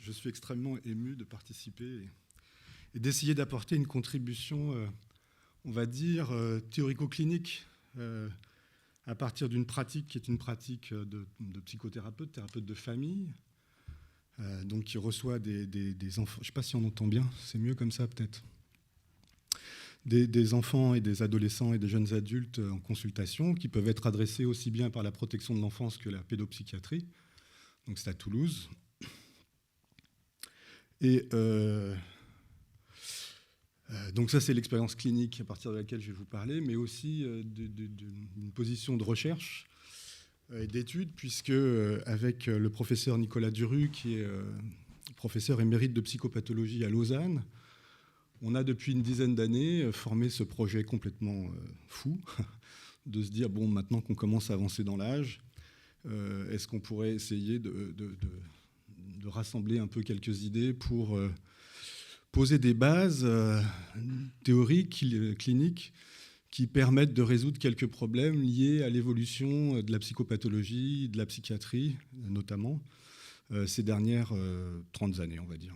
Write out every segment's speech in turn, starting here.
Je suis extrêmement ému de participer et d'essayer d'apporter une contribution, on va dire, théorico-clinique, à partir d'une pratique qui est une pratique de psychothérapeute, thérapeute de famille, donc qui reçoit des enfants. Je ne sais pas si on entend bien, c'est mieux comme ça peut-être. Des enfants et des adolescents et des jeunes adultes en consultation qui peuvent être adressés aussi bien par la protection de l'enfance que la pédopsychiatrie. Donc c'est à Toulouse. Et donc ça, c'est l'expérience clinique à partir de laquelle je vais vous parler, mais aussi d'une position de recherche et d'étude, puisque avec le professeur Nicolas Duru, qui est professeur émérite de psychopathologie à Lausanne, on a depuis une dizaine d'années formé ce projet complètement fou de se dire, bon, maintenant qu'on commence à avancer dans l'âge, est-ce qu'on pourrait essayer de rassembler un peu quelques idées pour poser des bases théoriques, cliniques, qui permettent de résoudre quelques problèmes liés à l'évolution de la psychopathologie, de la psychiatrie, notamment, ces dernières 30 années, on va dire.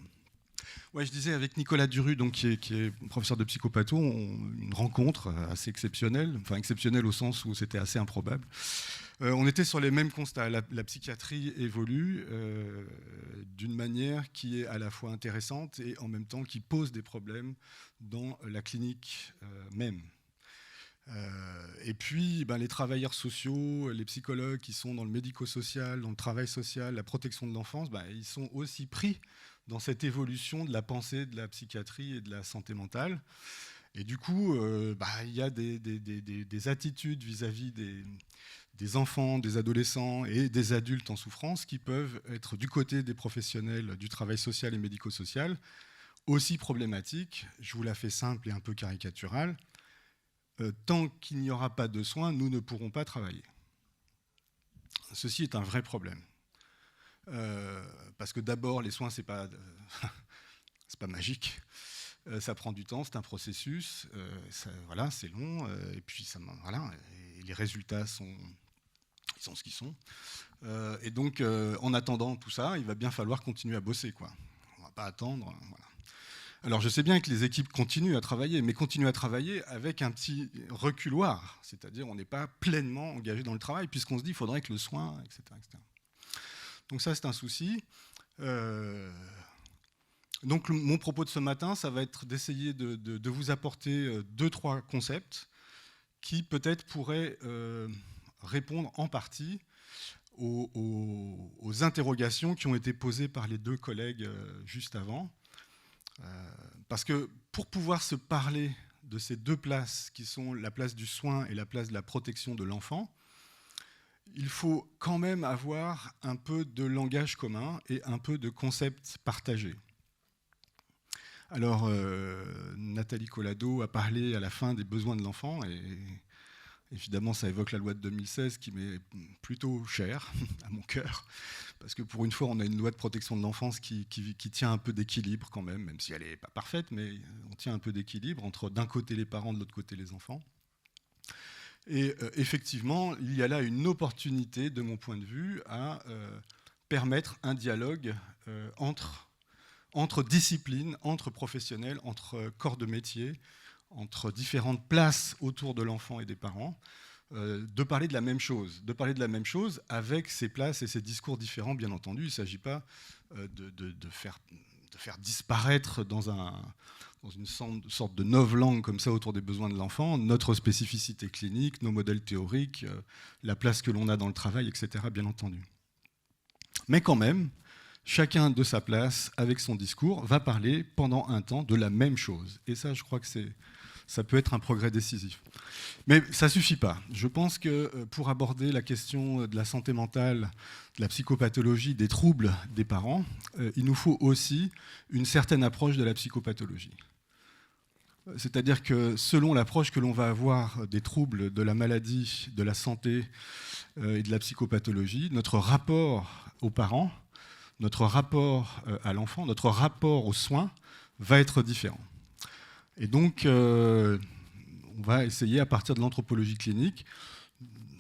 Ouais, je disais avec Nicolas Duru, donc, qui est professeur de psychopatho, une rencontre assez exceptionnelle, enfin exceptionnelle au sens où c'était assez improbable. On était sur les mêmes constats. La psychiatrie évolue d'une manière qui est à la fois intéressante et en même temps qui pose des problèmes dans la clinique même. Et puis, les travailleurs sociaux, les psychologues qui sont dans le médico-social, dans le travail social, la protection de l'enfance, ils sont aussi pris dans cette évolution de la pensée de la psychiatrie et de la santé mentale. Et du coup, il y a des attitudes vis-à-vis des enfants, des adolescents et des adultes en souffrance qui peuvent être du côté des professionnels du travail social et médico-social aussi problématiques. Je vous la fais simple et un peu caricaturale. Tant qu'il n'y aura pas de soins, nous ne pourrons pas travailler. Ceci est un vrai problème. Parce que d'abord, les soins, c'est pas magique. Ça prend du temps, c'est un processus. Voilà, c'est long. Et puis, et les résultats sont ce qu'ils sont. Et donc, en attendant tout ça, il va bien falloir continuer à bosser, quoi. On ne va pas attendre. Voilà. Alors, je sais bien que les équipes continuent à travailler, mais continuent à travailler avec un petit reculoir. C'est-à-dire, on n'est pas pleinement engagé dans le travail, puisqu'on se dit qu'il faudrait que le soin, etc., etc. Donc ça, c'est un souci. Donc mon propos de ce matin, ça va être d'essayer de vous apporter 2-3 concepts qui peut-être pourraient répondre en partie aux interrogations qui ont été posées par les deux collègues juste avant. Parce que pour pouvoir se parler de ces deux places qui sont la place du soin et la place de la protection de l'enfant, il faut quand même avoir un peu de langage commun et un peu de concepts partagés. Alors, Nathalie Collado a parlé à la fin des besoins de l'enfant, et évidemment, ça évoque la loi de 2016 qui m'est plutôt chère à mon cœur, parce que pour une fois, on a une loi de protection de l'enfance qui tient un peu d'équilibre quand même si elle n'est pas parfaite, mais on tient un peu d'équilibre entre d'un côté les parents, de l'autre côté les enfants. Et effectivement, il y a là une opportunité, de mon point de vue, à permettre un dialogue entre disciplines, entre professionnels, entre corps de métier, entre différentes places autour de l'enfant et des parents, de parler de la même chose avec ces places et ces discours différents, bien entendu. Il ne s'agit pas de faire disparaître dans une sorte de novlangue comme ça autour des besoins de l'enfant, notre spécificité clinique, nos modèles théoriques, la place que l'on a dans le travail, etc., bien entendu. Mais quand même, chacun de sa place, avec son discours, va parler pendant un temps de la même chose. Et ça, je crois que ça peut être un progrès décisif. Mais ça ne suffit pas. Je pense que pour aborder la question de la santé mentale, de la psychopathologie, des troubles des parents, il nous faut aussi une certaine approche de la psychopathologie. C'est-à-dire que selon l'approche que l'on va avoir des troubles, de la maladie, de la santé et de la psychopathologie, notre rapport aux parents, notre rapport à l'enfant, notre rapport aux soins va être différent. Et donc, on va essayer, à partir de l'anthropologie clinique,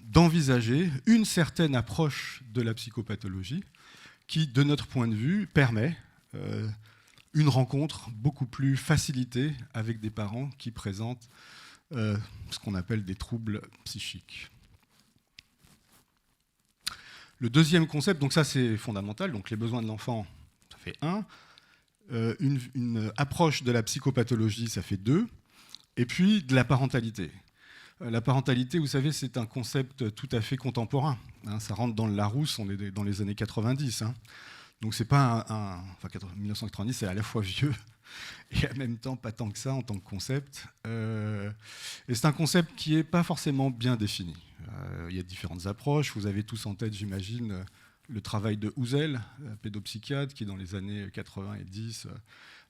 d'envisager une certaine approche de la psychopathologie qui, de notre point de vue, permet une rencontre beaucoup plus facilitée avec des parents qui présentent ce qu'on appelle des troubles psychiques. Le deuxième concept, donc ça c'est fondamental, donc les besoins de l'enfant, ça fait 1. Une approche de la psychopathologie, ça fait 2. Et puis de la parentalité. La parentalité, vous savez, c'est un concept tout à fait contemporain. Ça rentre dans le Larousse, on est dans les années 90. Donc c'est pas enfin 1990, c'est à la fois vieux et en même temps pas tant que ça en tant que concept. Et c'est un concept qui n'est pas forcément bien défini. Il y a différentes approches. Vous avez tous en tête, j'imagine, le travail de Houzel, pédopsychiatre, qui dans les années 80 et 10,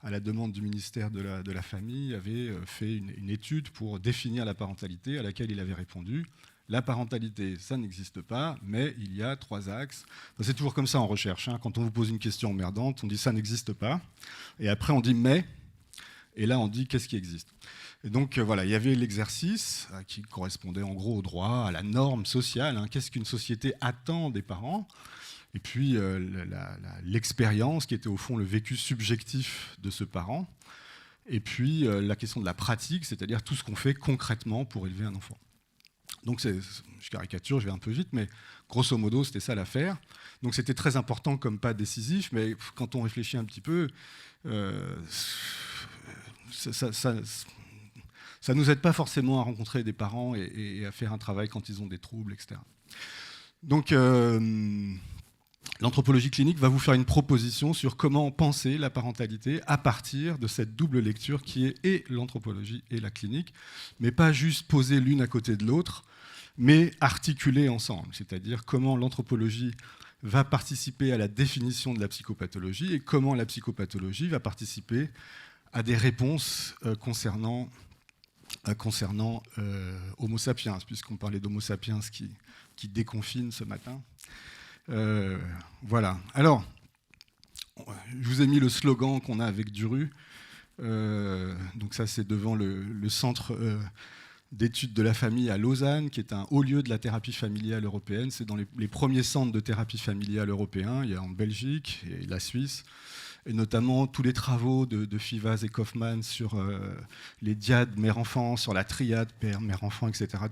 à la demande du ministère de la Famille, avait fait une étude pour définir la parentalité, à laquelle il avait répondu: la parentalité, ça n'existe pas, mais il y a 3 axes. C'est toujours comme ça en recherche. Quand on vous pose une question emmerdante, on dit ça n'existe pas. Et après, on dit mais. Et là, on dit qu'est-ce qui existe. Et donc, voilà, il y avait l'exercice qui correspondait en gros au droit, à la norme sociale. Qu'est-ce qu'une société attend des parents ? Et puis, l'expérience qui était au fond le vécu subjectif de ce parent. Et puis, la question de la pratique, c'est-à-dire tout ce qu'on fait concrètement pour élever un enfant. Donc, je caricature, je vais un peu vite, mais grosso modo, c'était ça l'affaire. Donc, c'était très important comme pas décisif, mais quand on réfléchit un petit peu, ça nous aide pas forcément à rencontrer des parents et à faire un travail quand ils ont des troubles, etc. Donc, l'anthropologie clinique va vous faire une proposition sur comment penser la parentalité à partir de cette double lecture qui est et l'anthropologie et la clinique, mais pas juste poser l'une à côté de l'autre, mais articuler ensemble, c'est-à-dire comment l'anthropologie va participer à la définition de la psychopathologie et comment la psychopathologie va participer à des réponses concernant Homo sapiens, puisqu'on parlait d'Homo sapiens qui déconfine ce matin. Voilà. Alors, je vous ai mis le slogan qu'on a avec Duru. Donc ça, c'est devant le centre d'études de la famille à Lausanne, qui est un haut lieu de la thérapie familiale européenne. C'est dans les premiers centres de thérapie familiale européens. Il y a en Belgique et la Suisse. Et notamment tous les travaux de Fivaz et Kaufmann sur les dyades mère-enfant, sur la triade père-mère-enfant, etc.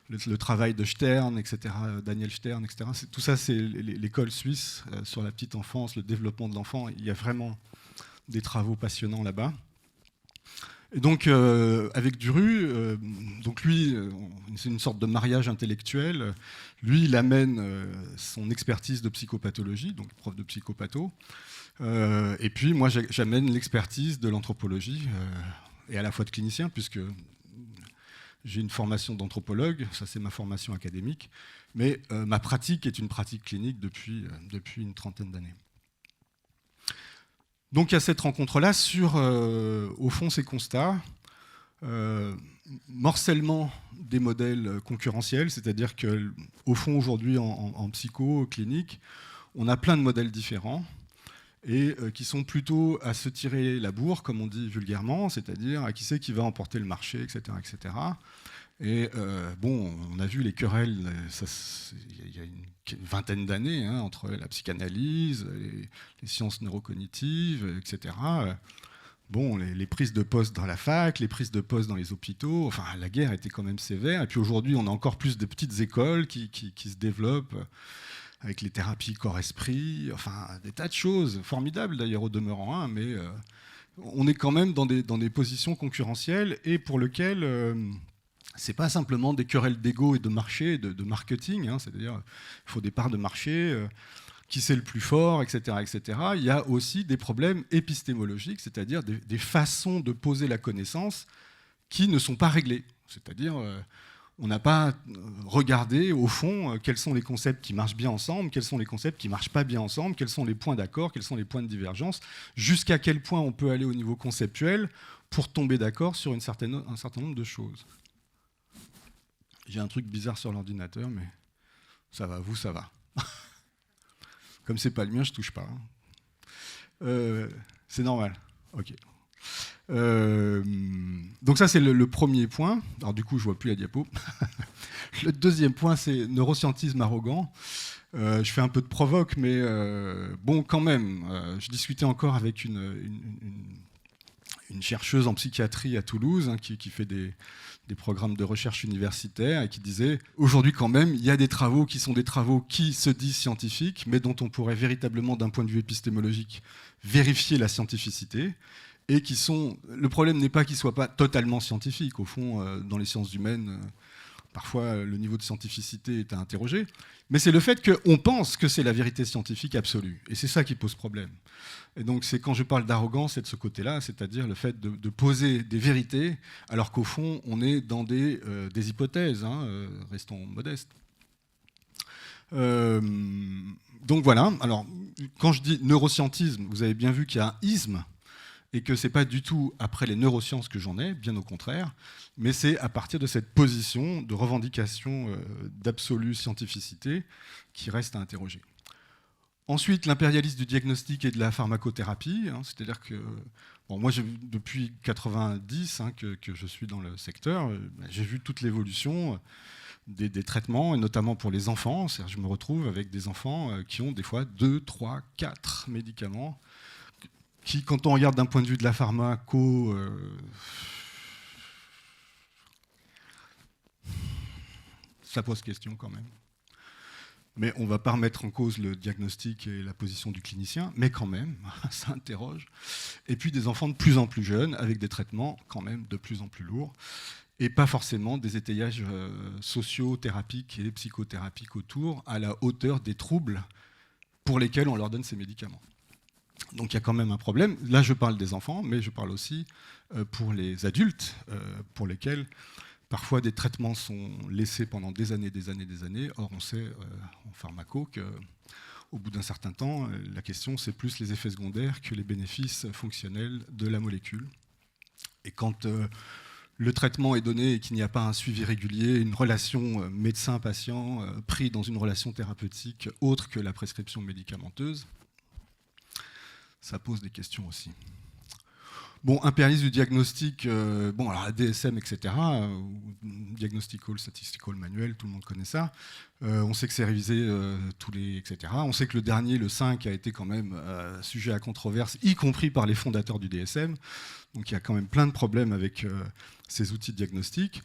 Le travail de Stern, etc., Daniel Stern, etc. Tout ça, c'est l'école suisse sur la petite enfance, le développement de l'enfant. Il y a vraiment des travaux passionnants là-bas. Et donc, avec Duru, donc lui, c'est une sorte de mariage intellectuel. Lui, il amène son expertise de psychopathologie, donc prof de psychopatho. Et puis, moi, j'amène l'expertise de l'anthropologie, et à la fois de clinicien, puisque j'ai une formation d'anthropologue, ça c'est ma formation académique, mais ma pratique est une pratique clinique depuis une trentaine d'années. Donc il y a cette rencontre-là sur, au fond, ces constats, morcellement des modèles concurrentiels, c'est-à-dire qu'au fond, aujourd'hui, en psycho clinique, on a plein de modèles différents et qui sont plutôt à se tirer la bourre, comme on dit vulgairement, c'est-à-dire à qui c'est qui va emporter le marché, etc. etc. Et bon, on a vu les querelles, il y a une vingtaine d'années, entre la psychanalyse, les sciences neurocognitives, etc. Bon, les prises de poste dans la fac, les prises de poste dans les hôpitaux, enfin, la guerre était quand même sévère. Et puis aujourd'hui, on a encore plus de petites écoles qui se développent avec les thérapies corps-esprit, enfin, des tas de choses, formidables d'ailleurs au demeurant, mais on est quand même dans des positions concurrentielles et pour lesquelles c'est pas simplement des querelles d'ego et de marché, de marketing, c'est-à-dire il faut des parts de marché, qui c'est le plus fort, etc., etc. Il y a aussi des problèmes épistémologiques, c'est-à-dire des façons de poser la connaissance qui ne sont pas réglées. C'est-à-dire, on n'a pas regardé, au fond, quels sont les concepts qui marchent bien ensemble, quels sont les concepts qui ne marchent pas bien ensemble, quels sont les points d'accord, quels sont les points de divergence, jusqu'à quel point on peut aller au niveau conceptuel pour tomber d'accord sur un certain nombre de choses. J'ai un truc bizarre sur l'ordinateur, mais ça va, vous, ça va. Comme c'est pas le mien, je touche pas. C'est normal. Ok. Donc ça, c'est le premier point. Alors du coup, je vois plus la diapo. Le deuxième point, c'est neuroscientisme arrogant. Je fais un peu de provoque, mais bon, quand même. Je discutais encore avec une chercheuse en psychiatrie à Toulouse, hein, qui fait des programmes de recherche universitaire, et qui disait, aujourd'hui quand même, il y a des travaux qui sont des travaux qui se disent scientifiques, mais dont on pourrait véritablement, d'un point de vue épistémologique, vérifier la scientificité, et qui sont... Le problème n'est pas qu'ils ne soient pas totalement scientifiques. Au fond, dans les sciences humaines, parfois le niveau de scientificité est à interroger, mais c'est le fait qu'on pense que c'est la vérité scientifique absolue, et c'est ça qui pose problème. Et donc c'est quand je parle d'arrogance, c'est de ce côté-là, c'est-à-dire le fait de poser des vérités, alors qu'au fond on est dans des hypothèses, hein, restons modestes. Donc voilà, alors quand je dis neuroscientisme, vous avez bien vu qu'il y a un isme, et que ce n'est pas du tout après les neurosciences que j'en ai, bien au contraire, mais c'est à partir de cette position de revendication d'absolue scientificité qui reste à interroger. Ensuite, l'impérialisme du diagnostic et de la pharmacothérapie, hein, c'est-à-dire que, bon, moi, depuis 90 hein, que je suis dans le secteur, j'ai vu toute l'évolution des traitements, et notamment pour les enfants. C'est-à-dire, je me retrouve avec des enfants qui ont des fois 2, 3, 4 médicaments, qui, quand on regarde d'un point de vue de la pharmaco, ça pose question quand même. Mais on ne va pas remettre en cause le diagnostic et la position du clinicien, mais quand même, ça interroge. Et puis des enfants de plus en plus jeunes, avec des traitements quand même de plus en plus lourds, et pas forcément des étayages socio-thérapiques et psychothérapiques autour, à la hauteur des troubles pour lesquels on leur donne ces médicaments. Donc il y a quand même un problème. Là, je parle des enfants, mais je parle aussi pour les adultes, pour lesquels parfois des traitements sont laissés pendant des années. Or, on sait en pharmaco qu'au bout d'un certain temps, la question, c'est plus les effets secondaires que les bénéfices fonctionnels de la molécule. Et quand le traitement est donné et qu'il n'y a pas un suivi régulier, une relation médecin-patient pris dans une relation thérapeutique autre que la prescription médicamenteuse, ça pose des questions aussi. Bon, impérialisme du diagnostic, bon, alors DSM, etc., Diagnostical Statistical Manual, tout le monde connaît ça. On sait que c'est révisé tous les, etc. On sait que le dernier, le 5, a été quand même sujet à controverse, y compris par les fondateurs du DSM. Donc il y a quand même plein de problèmes avec ces outils de diagnostic.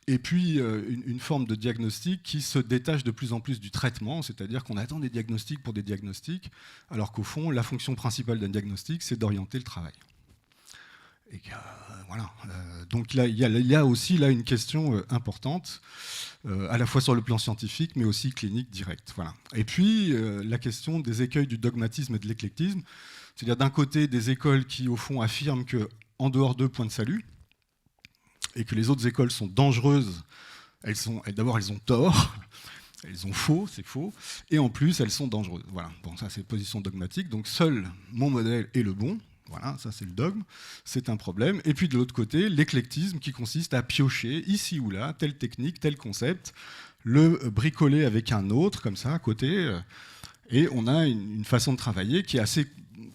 Et puis une forme de diagnostic qui se détache de plus en plus du traitement, c'est-à-dire qu'on attend des diagnostics pour des diagnostics, alors qu'au fond, la fonction principale d'un diagnostic, c'est d'orienter le travail. Et voilà. Donc là, il y a aussi là une question importante, à la fois sur le plan scientifique, mais aussi clinique direct. Voilà. Et puis la question des écueils du dogmatisme et de l'éclectisme, c'est-à-dire d'un côté des écoles qui, au fond, affirment qu'en dehors d'eux, point de salut, et que les autres écoles sont dangereuses. D'abord, elles ont tort, elles ont faux, c'est faux, et en plus, elles sont dangereuses. Voilà. Bon, ça, c'est position dogmatique. Donc, seul mon modèle est le bon. Voilà, ça c'est le dogme, c'est un problème. Et puis de l'autre côté, l'éclectisme qui consiste à piocher ici ou là, telle technique, tel concept, le bricoler avec un autre, comme ça, à côté. Et on a une façon de travailler qui est assez,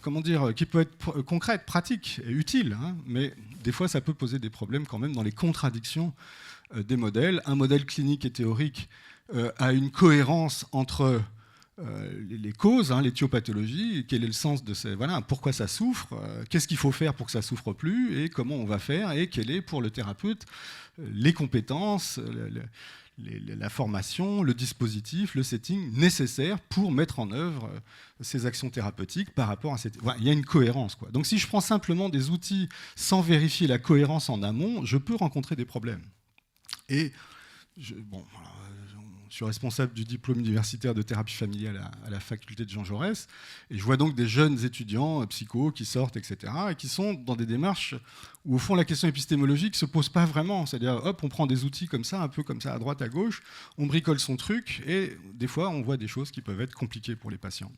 comment dire, qui peut être concrète, pratique et utile, hein, mais des fois ça peut poser des problèmes quand même dans les contradictions des modèles. Un modèle clinique et théorique a une cohérence entre les causes, hein, l'éthiopathologie, quel est le sens de ces... Voilà, pourquoi ça souffre, qu'est-ce qu'il faut faire pour que ça ne souffre plus, et comment on va faire, et quel est pour le thérapeute les compétences, la formation, le dispositif, le setting nécessaire pour mettre en œuvre ces actions thérapeutiques par rapport à cette... Voilà, il y a une cohérence, quoi. Donc si je prends simplement des outils sans vérifier la cohérence en amont, je peux rencontrer des problèmes. Et bon, je suis responsable du diplôme universitaire de thérapie familiale à la faculté de Jean Jaurès, et je vois donc des jeunes étudiants psychos qui sortent, etc., et qui sont dans des démarches où, au fond, la question épistémologique ne se pose pas vraiment. C'est-à-dire, hop, on prend des outils comme ça, un peu comme ça, à droite, à gauche, on bricole son truc, et des fois, on voit des choses qui peuvent être compliquées pour les patients.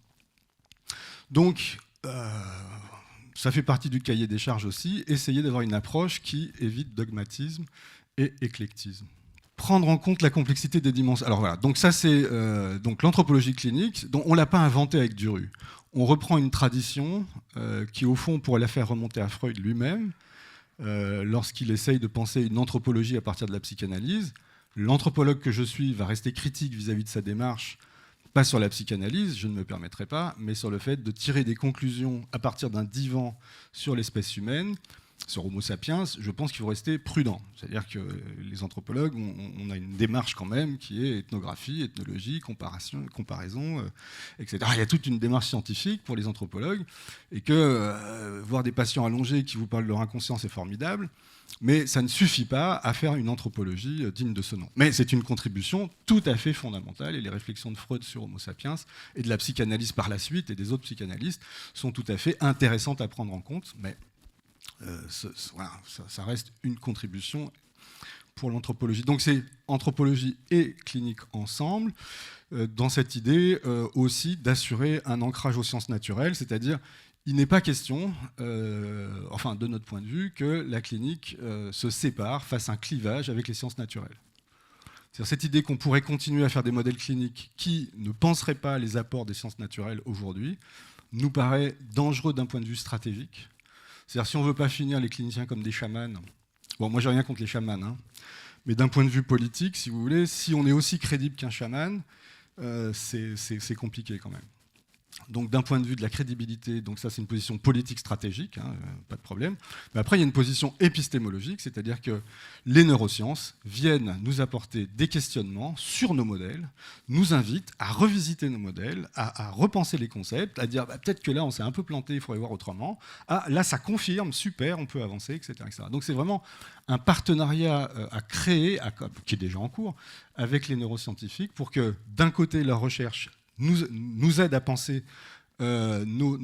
Donc, ça fait partie du cahier des charges aussi, essayer d'avoir une approche qui évite dogmatisme et éclectisme. Prendre en compte la complexité des dimensions. Alors voilà, donc ça c'est donc l'anthropologie clinique, dont on ne l'a pas inventée avec Duru. On reprend une tradition qui, au fond, pourrait la faire remonter à Freud lui-même, lorsqu'il essaye de penser une anthropologie à partir de la psychanalyse. L'anthropologue que je suis va rester critique vis-à-vis de sa démarche, pas sur la psychanalyse, je ne me permettrai pas, mais sur le fait de tirer des conclusions à partir d'un divan sur l'espèce humaine, sur Homo sapiens. Je pense qu'il faut rester prudent. C'est-à-dire que les anthropologues, on a une démarche quand même qui est ethnographie, ethnologie, comparaison, etc. Il y a toute une démarche scientifique pour les anthropologues, et que voir des patients allongés qui vous parlent de leur inconscient, c'est formidable, mais ça ne suffit pas à faire une anthropologie digne de ce nom. Mais c'est une contribution tout à fait fondamentale, et les réflexions de Freud sur Homo sapiens, et de la psychanalyse par la suite, et des autres psychanalystes, sont tout à fait intéressantes à prendre en compte, mais voilà, ça reste une contribution pour l'anthropologie. Donc c'est anthropologie et clinique ensemble, dans cette idée aussi d'assurer un ancrage aux sciences naturelles, c'est-à-dire il n'est pas question, enfin de notre point de vue, que la clinique se sépare, fasse un clivage avec les sciences naturelles. C'est-à-dire cette idée qu'on pourrait continuer à faire des modèles cliniques qui ne penseraient pas les apports des sciences naturelles aujourd'hui, nous paraît dangereux d'un point de vue stratégique. C'est-à-dire si on ne veut pas finir les cliniciens comme des chamans, bon moi j'ai rien contre les chamans, hein, mais d'un point de vue politique, si vous voulez, si on est aussi crédible qu'un chaman, c'est compliqué quand même. Donc d'un point de vue de la crédibilité, donc ça c'est une position politique stratégique, hein, pas de problème. Mais après il y a une position épistémologique, c'est-à-dire que les neurosciences viennent nous apporter des questionnements sur nos modèles, nous invitent à revisiter nos modèles, à repenser les concepts, à dire bah, peut-être que là on s'est un peu planté, il faudrait voir autrement. Ah là ça confirme, super, on peut avancer, etc. etc. Donc c'est vraiment un partenariat à créer, qui est déjà en cours, avec les neuroscientifiques pour que d'un côté leur recherche nous aide à penser nos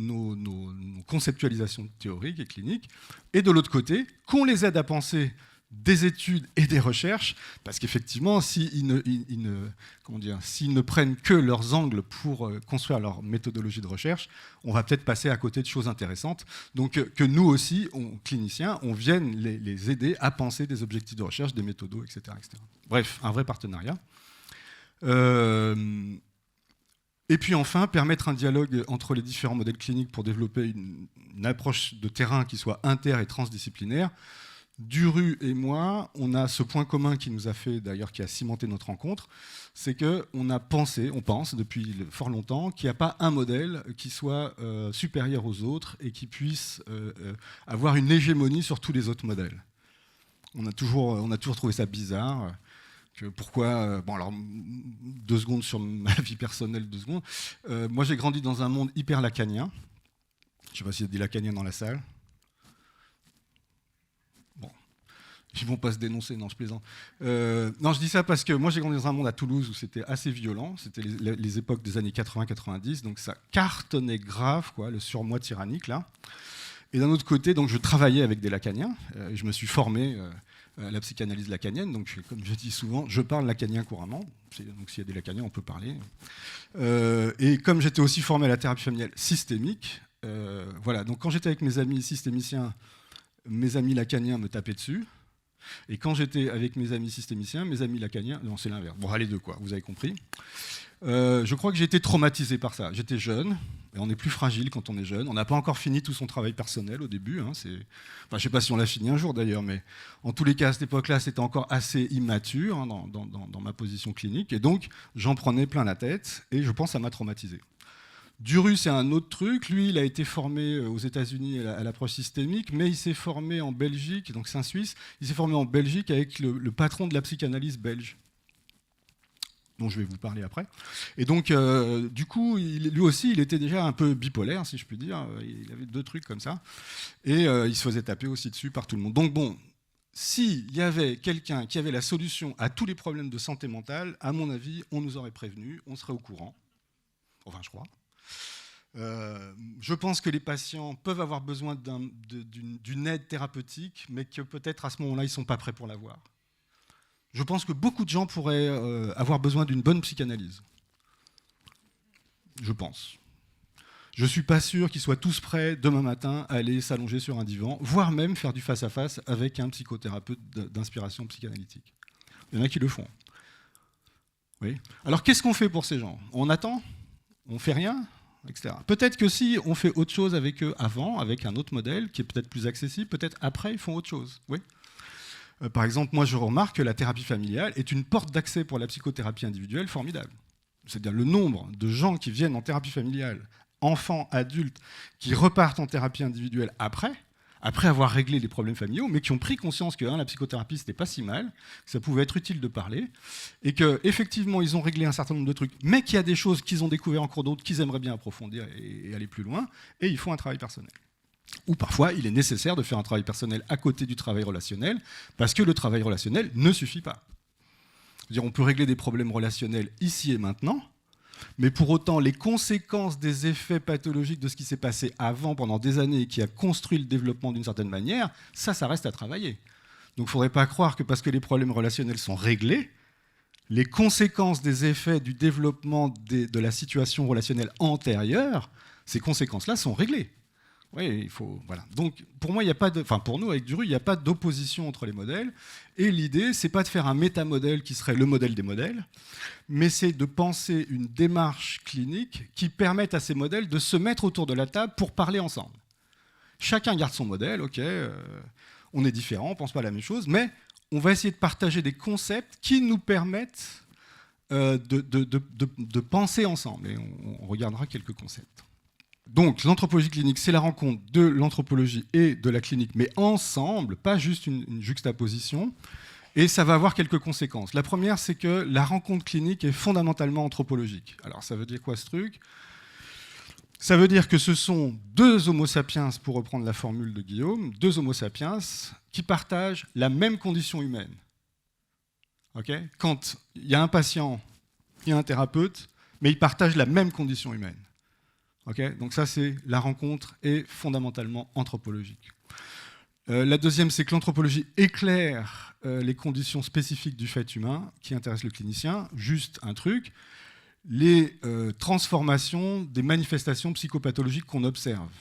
conceptualisations théoriques et cliniques, et de l'autre côté, qu'on les aide à penser des études et des recherches, parce qu'effectivement, s'ils ne prennent que leurs angles pour construire leur méthodologie de recherche, on va peut-être passer à côté de choses intéressantes. Donc que nous aussi, cliniciens, on vienne les aider à penser des objectifs de recherche, des méthodos, etc. etc. Bref, un vrai partenariat. Et puis enfin, permettre un dialogue entre les différents modèles cliniques pour développer une approche de terrain qui soit inter- et transdisciplinaire. Duru et moi, on a ce point commun qui nous a fait, d'ailleurs, qui a cimenté notre rencontre, c'est qu'on pense depuis fort longtemps qu'il n'y a pas un modèle qui soit supérieur aux autres et qui puisse avoir une hégémonie sur tous les autres modèles. On a toujours trouvé ça bizarre. Pourquoi bon alors 2 secondes sur ma vie personnelle, 2 secondes. Moi j'ai grandi dans un monde hyper lacanien. Je ne sais pas s'il y a des lacaniens dans la salle. Bon, ils vont pas se dénoncer, non je plaisante. Non je dis ça parce que moi j'ai grandi dans un monde à Toulouse où c'était assez violent. C'était les époques des années 80-90, donc ça cartonnait grave quoi, le surmoi tyrannique là. Et d'un autre côté, donc je travaillais avec des lacaniens. Je me suis formé à la psychanalyse lacanienne, donc comme je dis souvent, je parle lacanien couramment, donc s'il y a des lacaniens, on peut parler. Et comme j'étais aussi formé à la thérapie familiale systémique, voilà, donc quand j'étais avec mes amis systémiciens, mes amis lacaniens me tapaient dessus, et quand j'étais avec mes amis systémiciens, mes amis lacaniens, non c'est l'inverse, bon les deux quoi, vous avez compris. Je crois que j'ai été traumatisé par ça. J'étais jeune, et on est plus fragile quand on est jeune. On n'a pas encore fini tout son travail personnel au début. Hein, enfin, je ne sais pas si on l'a fini un jour d'ailleurs, mais en tous les cas, à cette époque-là, c'était encore assez immature hein, dans ma position clinique. Et donc, j'en prenais plein la tête, et je pense que ça m'a traumatisé. Duru, c'est un autre truc. Lui, il a été formé aux États-Unis à l'approche systémique, mais il s'est formé en Belgique, donc c'est un Suisse, il s'est formé en Belgique avec le patron de la psychanalyse belge, dont je vais vous parler après. Et donc, du coup, lui aussi, il était déjà un peu bipolaire, si je puis dire. Il avait 2 trucs comme ça. Et il se faisait taper aussi dessus par tout le monde. Donc bon, s'il y avait quelqu'un qui avait la solution à tous les problèmes de santé mentale, à mon avis, on nous aurait prévenus, on serait au courant. Enfin, je crois. Je pense que les patients peuvent avoir besoin d'une aide thérapeutique, mais que peut-être à ce moment-là, ils ne sont pas prêts pour l'avoir. Je pense que beaucoup de gens pourraient avoir besoin d'une bonne psychanalyse. Je pense. Je ne suis pas sûr qu'ils soient tous prêts demain matin à aller s'allonger sur un divan, voire même faire du face-à-face avec un psychothérapeute d'inspiration psychanalytique. Il y en a qui le font. Oui. Alors qu'est-ce qu'on fait pour ces gens? On attend? On ne fait rien? Etc. Peut-être que si on fait autre chose avec eux avant, avec un autre modèle qui est peut-être plus accessible, peut-être après ils font autre chose. Oui. Par exemple, moi je remarque que la thérapie familiale est une porte d'accès pour la psychothérapie individuelle formidable. c'est-à-dire le nombre de gens qui viennent en thérapie familiale, enfants, adultes, qui repartent en thérapie individuelle après avoir réglé les problèmes familiaux, mais qui ont pris conscience que la psychothérapie, c'était pas si mal, que ça pouvait être utile de parler, et qu'effectivement, ils ont réglé un certain nombre de trucs, mais qu'il y a des choses qu'ils ont découvert encore d'autres qu'ils aimeraient bien approfondir et aller plus loin, et ils font un travail personnel. Ou parfois, il est nécessaire de faire un travail personnel à côté du travail relationnel, parce que le travail relationnel ne suffit pas. C'est-à-dire, on peut régler des problèmes relationnels ici et maintenant, mais pour autant, les conséquences des effets pathologiques de ce qui s'est passé avant, pendant des années, et qui a construit le développement d'une certaine manière, ça reste à travailler. Donc il ne faudrait pas croire que parce que les problèmes relationnels sont réglés, les conséquences des effets du développement de la situation relationnelle antérieure, ces conséquences-là sont réglées. Oui, il faut, voilà. Donc, pour moi, pour nous, avec Duru, il n'y a pas d'opposition entre les modèles. Et l'idée, c'est pas de faire un métamodèle qui serait le modèle des modèles, mais c'est de penser une démarche clinique qui permette à ces modèles de se mettre autour de la table pour parler ensemble. Chacun garde son modèle, ok, on est différents, on ne pense pas la même chose, mais on va essayer de partager des concepts qui nous permettent de penser ensemble. Et on regardera quelques concepts. Donc, l'anthropologie clinique, c'est la rencontre de l'anthropologie et de la clinique, mais ensemble, pas juste une juxtaposition. Et ça va avoir quelques conséquences. La première, c'est que la rencontre clinique est fondamentalement anthropologique. Alors, ça veut dire quoi ce truc ? Ça veut dire que ce sont deux homo sapiens, pour reprendre la formule de Guillaume, deux homo sapiens qui partagent la même condition humaine. Okay ? Quand il y a un patient, il y a un thérapeute, mais ils partagent la même condition humaine. Okay, donc ça, c'est la rencontre est fondamentalement anthropologique. La deuxième, c'est que l'anthropologie éclaire les conditions spécifiques du fait humain qui intéressent le clinicien. Juste un truc, les transformations des manifestations psychopathologiques qu'on observe.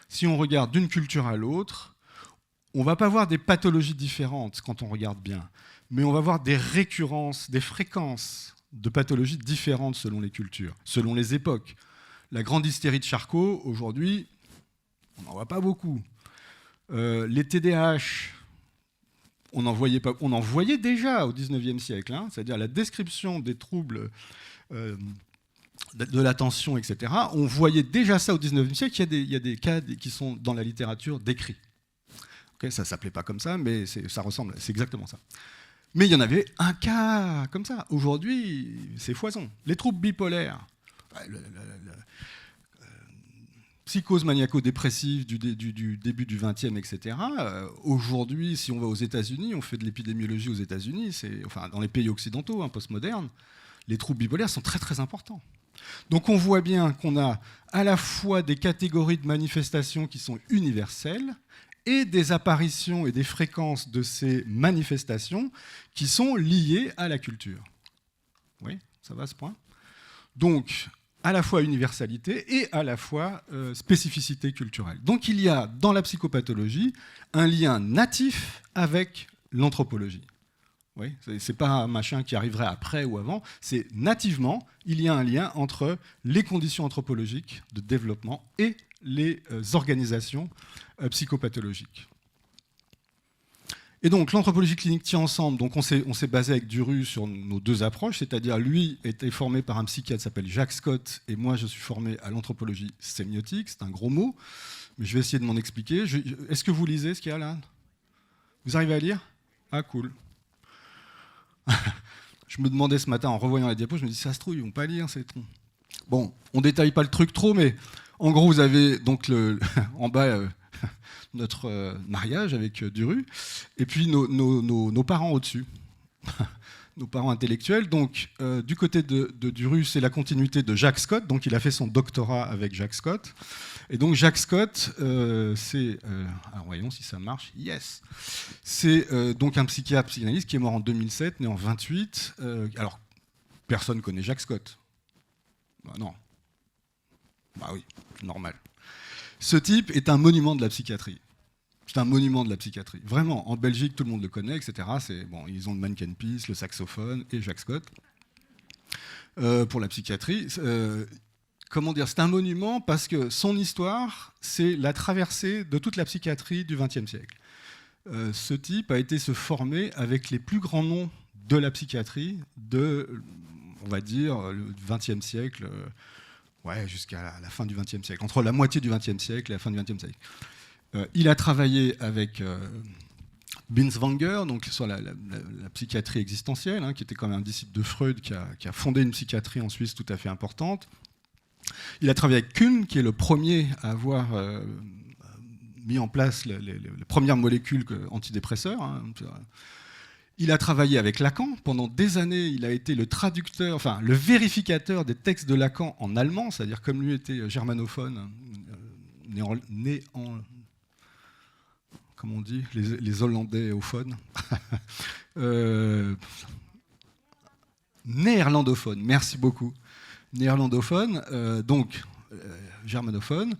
Si on regarde d'une culture à l'autre, on ne va pas voir des pathologies différentes quand on regarde bien, mais on va voir des récurrences, des fréquences de pathologies différentes selon les cultures, selon les époques. La grande hystérie de Charcot, aujourd'hui, on n'en voit pas beaucoup. Les TDAH, on en voyait déjà au XIXe siècle, hein, c'est-à-dire la description des troubles de l'attention, etc. On voyait déjà ça au XIXe siècle, il y a des cas qui sont dans la littérature décrits. Okay, ça ne s'appelait pas comme ça, mais ça ressemble, c'est exactement ça. Mais il y en avait un cas comme ça. Aujourd'hui, c'est foison. Les troubles bipolaires, psychose maniaco-dépressive du début du XXe, etc. Aujourd'hui, si on va aux États-Unis, on fait de l'épidémiologie aux États-Unis, enfin dans les pays occidentaux, hein, postmodernes, les troubles bipolaires sont très très importants. Donc on voit bien qu'on a à la fois des catégories de manifestations qui sont universelles et des apparitions et des fréquences de ces manifestations qui sont liées à la culture. Oui, ça va à ce point ? Donc, à la fois universalité et à la fois spécificité culturelle. Donc il y a dans la psychopathologie un lien natif avec l'anthropologie. Oui, c'est pas un machin qui arriverait après ou avant, c'est nativement, il y a un lien entre les conditions anthropologiques de développement et les organisations psychopathologiques. Et donc l'anthropologie clinique tient ensemble, donc on s'est basé avec Duru sur nos deux approches, c'est-à-dire lui était formé par un psychiatre qui s'appelle Jacques Scott, et moi je suis formé à l'anthropologie sémiotique, c'est un gros mot, mais je vais essayer de m'en expliquer. Est-ce que vous lisez ce qu'il y a là ? Vous arrivez à lire ? Ah cool. Je me demandais ce matin en revoyant la diapo, je me dis ça se trouve, ils vont pas lire ces troncs. Bon, on détaille pas le truc trop, mais en gros vous avez donc en bas notre mariage avec Duru, et puis nos parents au-dessus, nos parents intellectuels. Donc, du côté de Duru, c'est la continuité de Jacques Scott, donc il a fait son doctorat avec Jacques Scott. Et donc Jacques Scott, alors voyons si ça marche, yes. C'est donc un psychiatre psychanalyste qui est mort en 2007, né en 28. Alors, personne ne connaît Jacques Scott. Bah non. Bah oui, normal. Ce type est un monument de la psychiatrie. C'est un monument de la psychiatrie. Vraiment, en Belgique, tout le monde le connaît, etc. Bon, ils ont le Mannequin Peace, le saxophone et Jacques Scott. Pour la psychiatrie, comment dire, c'est un monument parce que son histoire, c'est la traversée de toute la psychiatrie du XXe siècle. Ce type a été se former avec les plus grands noms de la psychiatrie on va dire, le XXe siècle, jusqu'à la fin du XXe siècle, entre la moitié du XXe siècle et la fin du XXe siècle. Il a travaillé avec Binswanger, donc sur la psychiatrie existentielle, qui était quand même un disciple de Freud, qui a fondé une psychiatrie en Suisse tout à fait importante. Il a travaillé avec Kuhn, qui est le premier à avoir mis en place les premières molécules antidépresseurs. Il a travaillé avec Lacan. Pendant des années, il a été le traducteur, enfin le vérificateur des textes de Lacan en allemand, c'est-à-dire comme lui était germanophone, comment on dit, les Hollandais ophones, néerlandophone, merci beaucoup, néerlandophone, germanophone.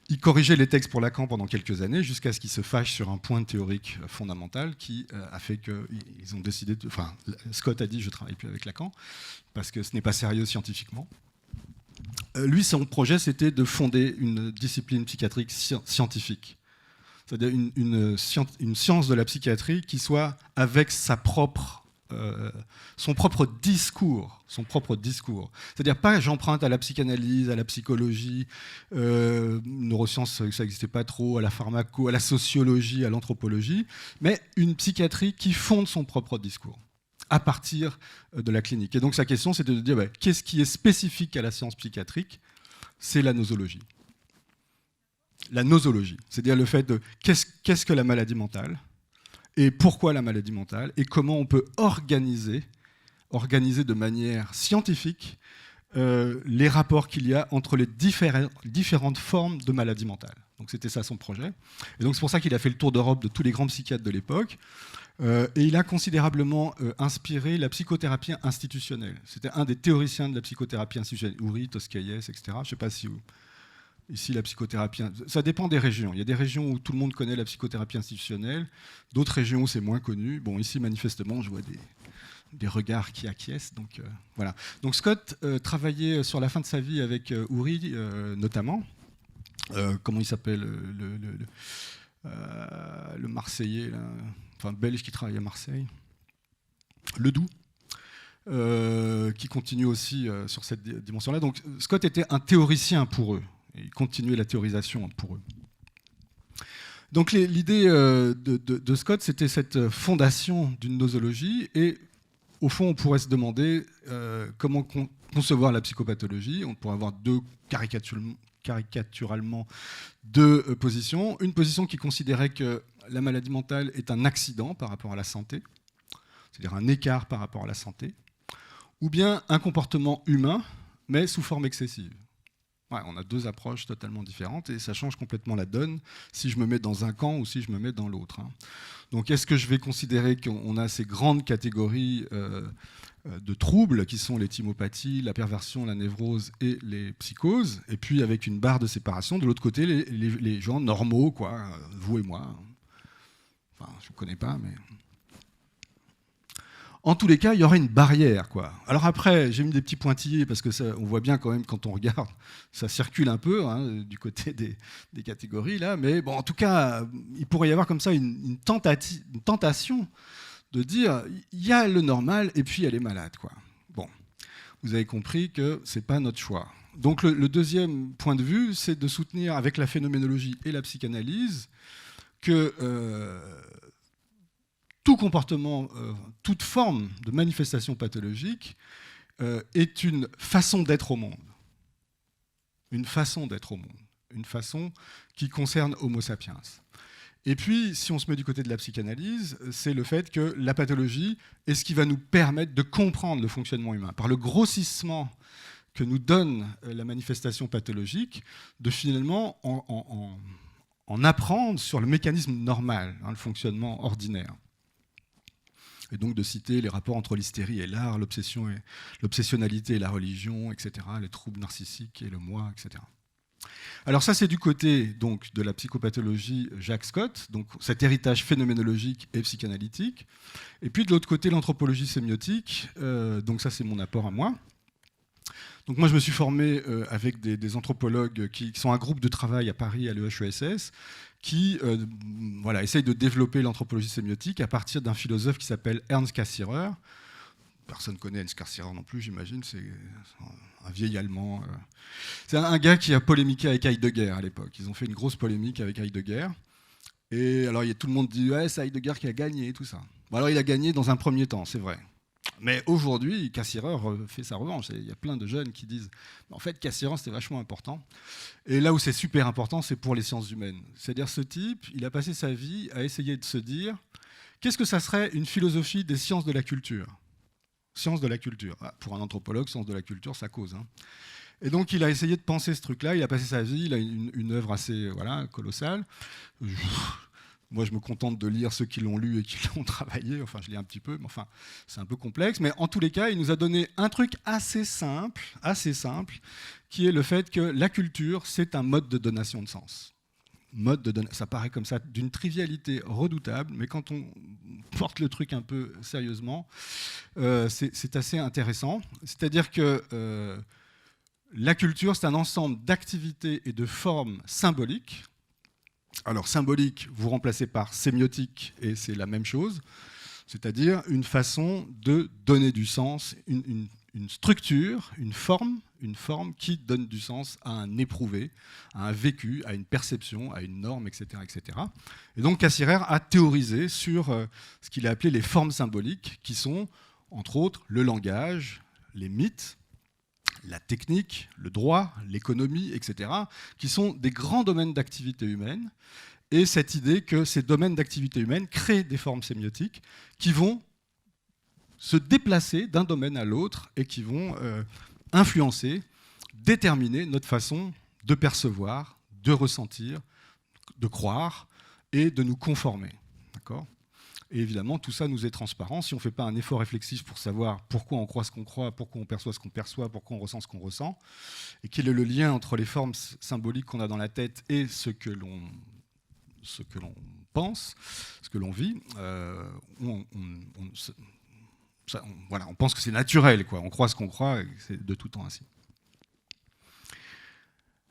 Il corrigeait les textes pour Lacan pendant quelques années, jusqu'à ce qu'il se fâche sur un point théorique fondamental qui a fait qu'ils ont décidé Scott a dit « je ne travaille plus avec Lacan », parce que ce n'est pas sérieux scientifiquement. Lui, son projet, c'était de fonder une discipline psychiatrique scientifique. C'est-à-dire une science de la psychiatrie qui soit avec son propre discours. C'est-à-dire pas j'emprunte à la psychanalyse, à la psychologie, neurosciences, ça n'existait pas trop, à la pharmaco, à la sociologie, à l'anthropologie, mais une psychiatrie qui fonde son propre discours à partir de la clinique. Et donc sa question, c'était de dire qu'est-ce qui est spécifique à la science psychiatrique ? C'est la nosologie. La nosologie, c'est-à-dire le fait de qu'est-ce que la maladie mentale et pourquoi la maladie mentale et comment on peut organiser de manière scientifique les rapports qu'il y a entre les différentes formes de maladie mentale. Donc c'était ça son projet. Et donc c'est pour ça qu'il a fait le tour d'Europe de tous les grands psychiatres de l'époque. Et il a considérablement inspiré la psychothérapie institutionnelle. C'était un des théoriciens de la psychothérapie institutionnelle, Oury, Toscaïès, etc. Je ne sais pas si ici la psychothérapie, ça dépend des régions. Il y a des régions où tout le monde connaît la psychothérapie institutionnelle, d'autres régions où c'est moins connu. Bon, ici manifestement, je vois des regards qui acquiescent. Donc voilà. Donc Scott travaillait sur la fin de sa vie avec Oury notamment. Comment il s'appelle le Marseillais, belge qui travaille à Marseille, Ledoux, qui continue aussi sur cette dimension-là. Donc Scott était un théoricien pour eux. Et il continuait la théorisation pour eux. Donc l'idée de Scott, c'était cette fondation d'une nosologie. Et au fond, on pourrait se demander comment concevoir la psychopathologie. On pourrait avoir caricaturalement deux positions. Une position qui considérait que la maladie mentale est un accident par rapport à la santé, c'est-à-dire un écart par rapport à la santé, ou bien un comportement humain, mais sous forme excessive. On a deux approches totalement différentes et ça change complètement la donne si je me mets dans un camp ou si je me mets dans l'autre. Donc est-ce que je vais considérer qu'on a ces grandes catégories de troubles qui sont les thymopathies, la perversion, la névrose et les psychoses, et puis avec une barre de séparation, de l'autre côté les gens normaux, vous et moi. Je ne connais pas, mais... En tous les cas, il y aurait une barrière, Alors après, j'ai mis des petits pointillés parce que on voit bien quand même quand on regarde, ça circule un peu du côté des catégories là. Mais bon, en tout cas, il pourrait y avoir comme ça une tentation de dire il y a le normal et puis elle est malade, Bon, vous avez compris que c'est pas notre choix. Donc le deuxième point de vue, c'est de soutenir avec la phénoménologie et la psychanalyse que tout comportement, toute forme de manifestation pathologique est une façon d'être au monde. Une façon d'être au monde. Une façon qui concerne Homo sapiens. Et puis, si on se met du côté de la psychanalyse, c'est le fait que la pathologie est ce qui va nous permettre de comprendre le fonctionnement humain. Par le grossissement que nous donne la manifestation pathologique, de finalement en apprendre sur le mécanisme normal, le fonctionnement ordinaire. Et donc de citer les rapports entre l'hystérie et l'art, l'obsessionnalité et la religion, etc., les troubles narcissiques et le moi, etc. Alors ça, c'est du côté donc, de la psychopathologie Jacques Scott, donc cet héritage phénoménologique et psychanalytique. Et puis de l'autre côté, l'anthropologie sémiotique, donc ça c'est mon apport à moi. Donc moi je me suis formé avec des anthropologues qui sont un groupe de travail à Paris, à l'EHESS, qui essaye de développer l'anthropologie sémiotique à partir d'un philosophe qui s'appelle Ernst Cassirer. personne ne connaît Heinz Cassirer non plus, j'imagine, c'est un vieil Allemand. C'est un gars qui a polémiqué avec Heidegger à l'époque. Ils ont fait une grosse polémique avec Heidegger. Et alors, tout le monde dit « ouais, c'est Heidegger qui a gagné » tout ça. Bon, alors, il a gagné dans un premier temps, c'est vrai. Mais aujourd'hui, Cassirer fait sa revanche. Il y a plein de jeunes qui disent « en fait, Cassirer, c'était vachement important ». Et là où c'est super important, c'est pour les sciences humaines. C'est-à-dire, ce type, il a passé sa vie à essayer de se dire « qu'est-ce que ça serait une philosophie des sciences de la culture ?» Sciences de la culture. Ah, pour un anthropologue, sciences de la culture, ça cause. Hein. Et donc, il a essayé de penser ce truc-là. Il a passé sa vie, il a une œuvre assez colossale. Moi, je me contente de lire ceux qui l'ont lu et qui l'ont travaillé. Enfin, je lis un petit peu, mais enfin, c'est un peu complexe. Mais en tous les cas, il nous a donné un truc assez simple, qui est le fait que la culture, c'est un mode de donation de sens. Ça paraît comme ça d'une trivialité redoutable, mais quand on porte le truc un peu sérieusement, c'est assez intéressant. C'est-à-dire que la culture, c'est un ensemble d'activités et de formes symboliques. Alors, symbolique, vous remplacez par sémiotique, et c'est la même chose, c'est-à-dire une façon de donner du sens, une structure, une forme qui donne du sens à un éprouvé, à un vécu, à une perception, à une norme, etc. etc. Et donc, Cassirer a théorisé sur ce qu'il a appelé les formes symboliques, qui sont, entre autres, le langage, les mythes, la technique, le droit, l'économie, etc., qui sont des grands domaines d'activité humaine, et cette idée que ces domaines d'activité humaine créent des formes sémiotiques qui vont se déplacer d'un domaine à l'autre et qui vont influencer, déterminer notre façon de percevoir, de ressentir, de croire et de nous conformer. D'accord ? Et évidemment, tout ça nous est transparent. Si on ne fait pas un effort réflexif pour savoir pourquoi on croit ce qu'on croit, pourquoi on perçoit ce qu'on perçoit, pourquoi on ressent ce qu'on ressent, et quel est le lien entre les formes symboliques qu'on a dans la tête et ce que l'on pense, ce que l'on vit, on pense que c'est naturel, quoi. On croit ce qu'on croit, et c'est de tout temps ainsi.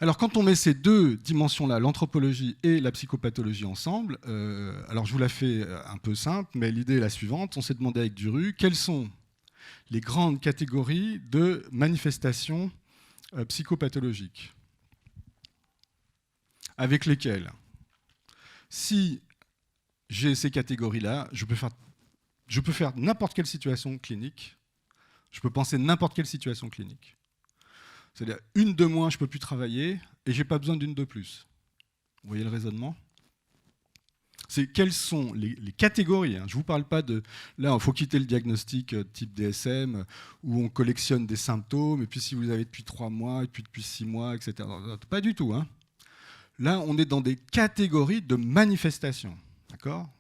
Alors, quand on met ces deux dimensions-là, l'anthropologie et la psychopathologie ensemble, alors je vous la fais un peu simple, mais l'idée est la suivante. On s'est demandé avec Duru quelles sont les grandes catégories de manifestations psychopathologiques, avec lesquelles, si j'ai ces catégories-là, je peux faire n'importe quelle situation clinique, je peux penser n'importe quelle situation clinique. C'est-à-dire, une de moins, je ne peux plus travailler, et je n'ai pas besoin d'une de plus. Vous voyez le raisonnement ? C'est quelles sont les catégories, hein. Je ne vous parle pas de... Là, il faut quitter le diagnostic type DSM, où on collectionne des symptômes, et puis si vous les avez depuis 3 mois, et puis depuis 6 mois, etc. Pas du tout. Hein. Là, on est dans des catégories de manifestations. D'accord ?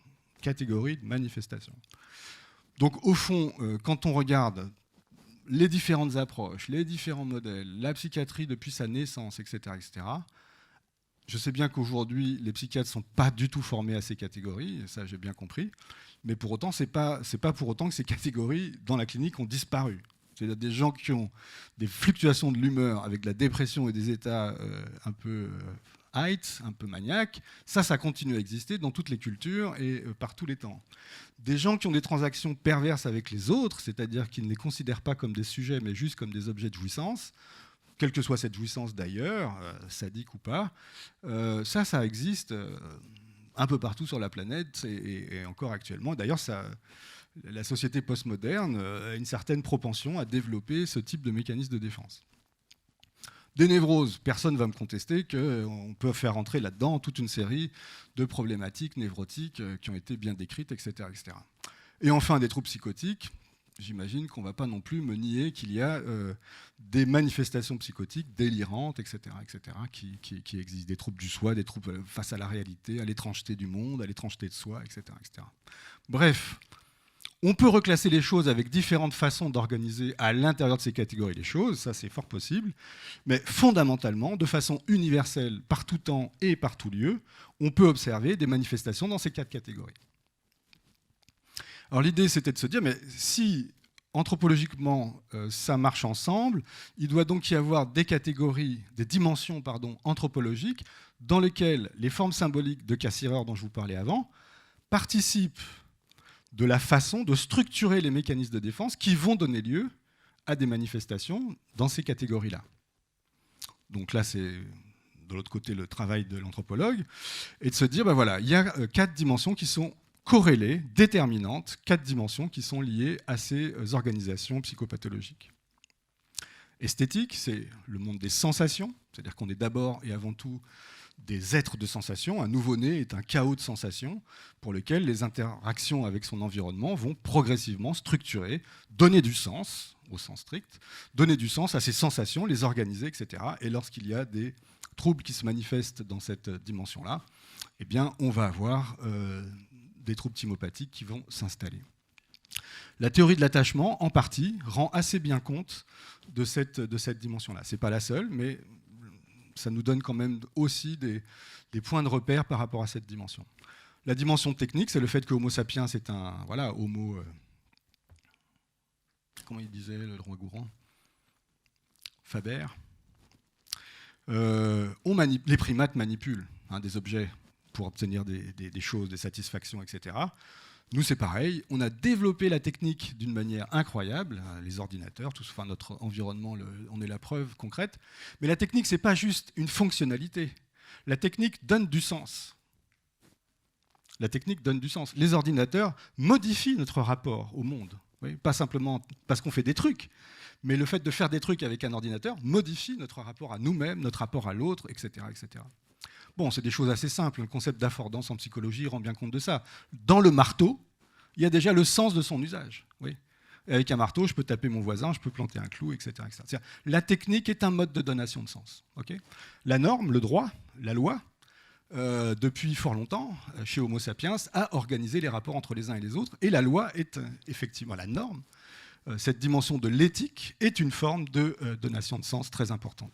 Catégories de manifestations. Donc, au fond, quand on regarde les différentes approches, les différents modèles, la psychiatrie depuis sa naissance, etc., etc., je sais bien qu'aujourd'hui, les psychiatres ne sont pas du tout formés à ces catégories, ça j'ai bien compris, mais pour autant, c'est pas pour autant que ces catégories, dans la clinique, ont disparu. C'est-à-dire des gens qui ont des fluctuations de l'humeur avec de la dépression et des états un peu height, un peu maniaques, ça continue à exister dans toutes les cultures et par tous les temps. Des gens qui ont des transactions perverses avec les autres, c'est-à-dire qui ne les considèrent pas comme des sujets, mais juste comme des objets de jouissance, quelle que soit cette jouissance d'ailleurs, sadique ou pas, ça existe un peu partout sur la planète et encore actuellement. D'ailleurs, la société postmoderne a une certaine propension à développer ce type de mécanisme de défense. Des névroses, personne ne va me contester qu'on peut faire entrer là-dedans toute une série de problématiques névrotiques qui ont été bien décrites, etc., etc. Et enfin, des troubles psychotiques, j'imagine qu'on ne va pas non plus me nier qu'il y a des manifestations psychotiques délirantes, etc., etc., qui existent. Des troubles du soi, des troubles face à la réalité, à l'étrangeté du monde, à l'étrangeté de soi, etc., etc. Bref, on peut reclasser les choses avec différentes façons d'organiser à l'intérieur de ces catégories les choses, ça c'est fort possible, mais fondamentalement, de façon universelle, par tout temps et par tout lieu, on peut observer des manifestations dans ces 4 catégories. Alors l'idée c'était de se dire, mais si anthropologiquement ça marche ensemble, il doit donc y avoir des catégories, des dimensions anthropologiques dans lesquelles les formes symboliques de Cassirer dont je vous parlais avant participent de la façon de structurer les mécanismes de défense qui vont donner lieu à des manifestations dans ces catégories-là. Donc là, c'est de l'autre côté le travail de l'anthropologue, et de se dire, ben voilà, il y a 4 dimensions qui sont corrélées, déterminantes, 4 dimensions qui sont liées à ces organisations psychopathologiques. Esthétique, c'est le monde des sensations, c'est-à-dire qu'on est d'abord et avant tout des êtres de sensations. Un nouveau-né est un chaos de sensations pour lequel les interactions avec son environnement vont progressivement structurer, donner du sens, au sens strict, donner du sens à ces sensations, les organiser, etc. Et lorsqu'il y a des troubles qui se manifestent dans cette dimension-là, eh bien, on va avoir des troubles thymopathiques qui vont s'installer. La théorie de l'attachement, en partie, rend assez bien compte de cette dimension-là. Ce n'est pas la seule, mais ça nous donne quand même aussi des points de repère par rapport à cette dimension. La dimension technique, c'est le fait que Homo sapiens est un homo... comment il disait, le roi Gourand, Faber. Les primates manipulent des objets pour obtenir des choses, des satisfactions, etc. Nous, c'est pareil. On a développé la technique d'une manière incroyable. Les ordinateurs, notre environnement en est la preuve concrète. Mais la technique, ce n'est pas juste une fonctionnalité. La technique donne du sens. La technique donne du sens. Les ordinateurs modifient notre rapport au monde. Oui, pas simplement parce qu'on fait des trucs, mais le fait de faire des trucs avec un ordinateur modifie notre rapport à nous-mêmes, notre rapport à l'autre, etc., etc. Bon, c'est des choses assez simples. Le concept d'affordance en psychologie rend bien compte de ça. Dans le marteau, il y a déjà le sens de son usage. Oui. Et avec un marteau, je peux taper mon voisin, je peux planter un clou, etc., etc. La technique est un mode de donation de sens. Okay. La norme, le droit, la loi, depuis fort longtemps, chez Homo sapiens, a organisé les rapports entre les uns et les autres. Et la loi est effectivement la norme. Cette dimension de l'éthique est une forme de donation de sens très importante.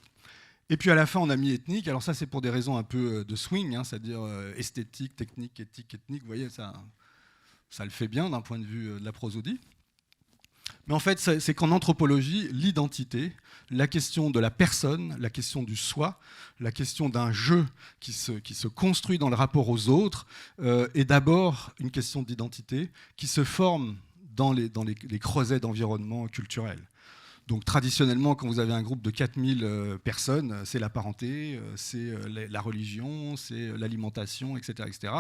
Et puis à la fin, on a mis ethnique. Alors ça, c'est pour des raisons un peu de swing, c'est-à-dire esthétique, technique, éthique, ethnique. Vous voyez, ça le fait bien d'un point de vue de la prosodie. Mais en fait, c'est qu'en anthropologie, l'identité, la question de la personne, la question du soi, la question d'un jeu qui se construit dans le rapport aux autres, est d'abord une question d'identité qui se forme dans les creusets d'environnement culturel. Donc traditionnellement, quand vous avez un groupe de 4000 personnes, c'est la parenté, c'est la religion, c'est l'alimentation, etc., etc.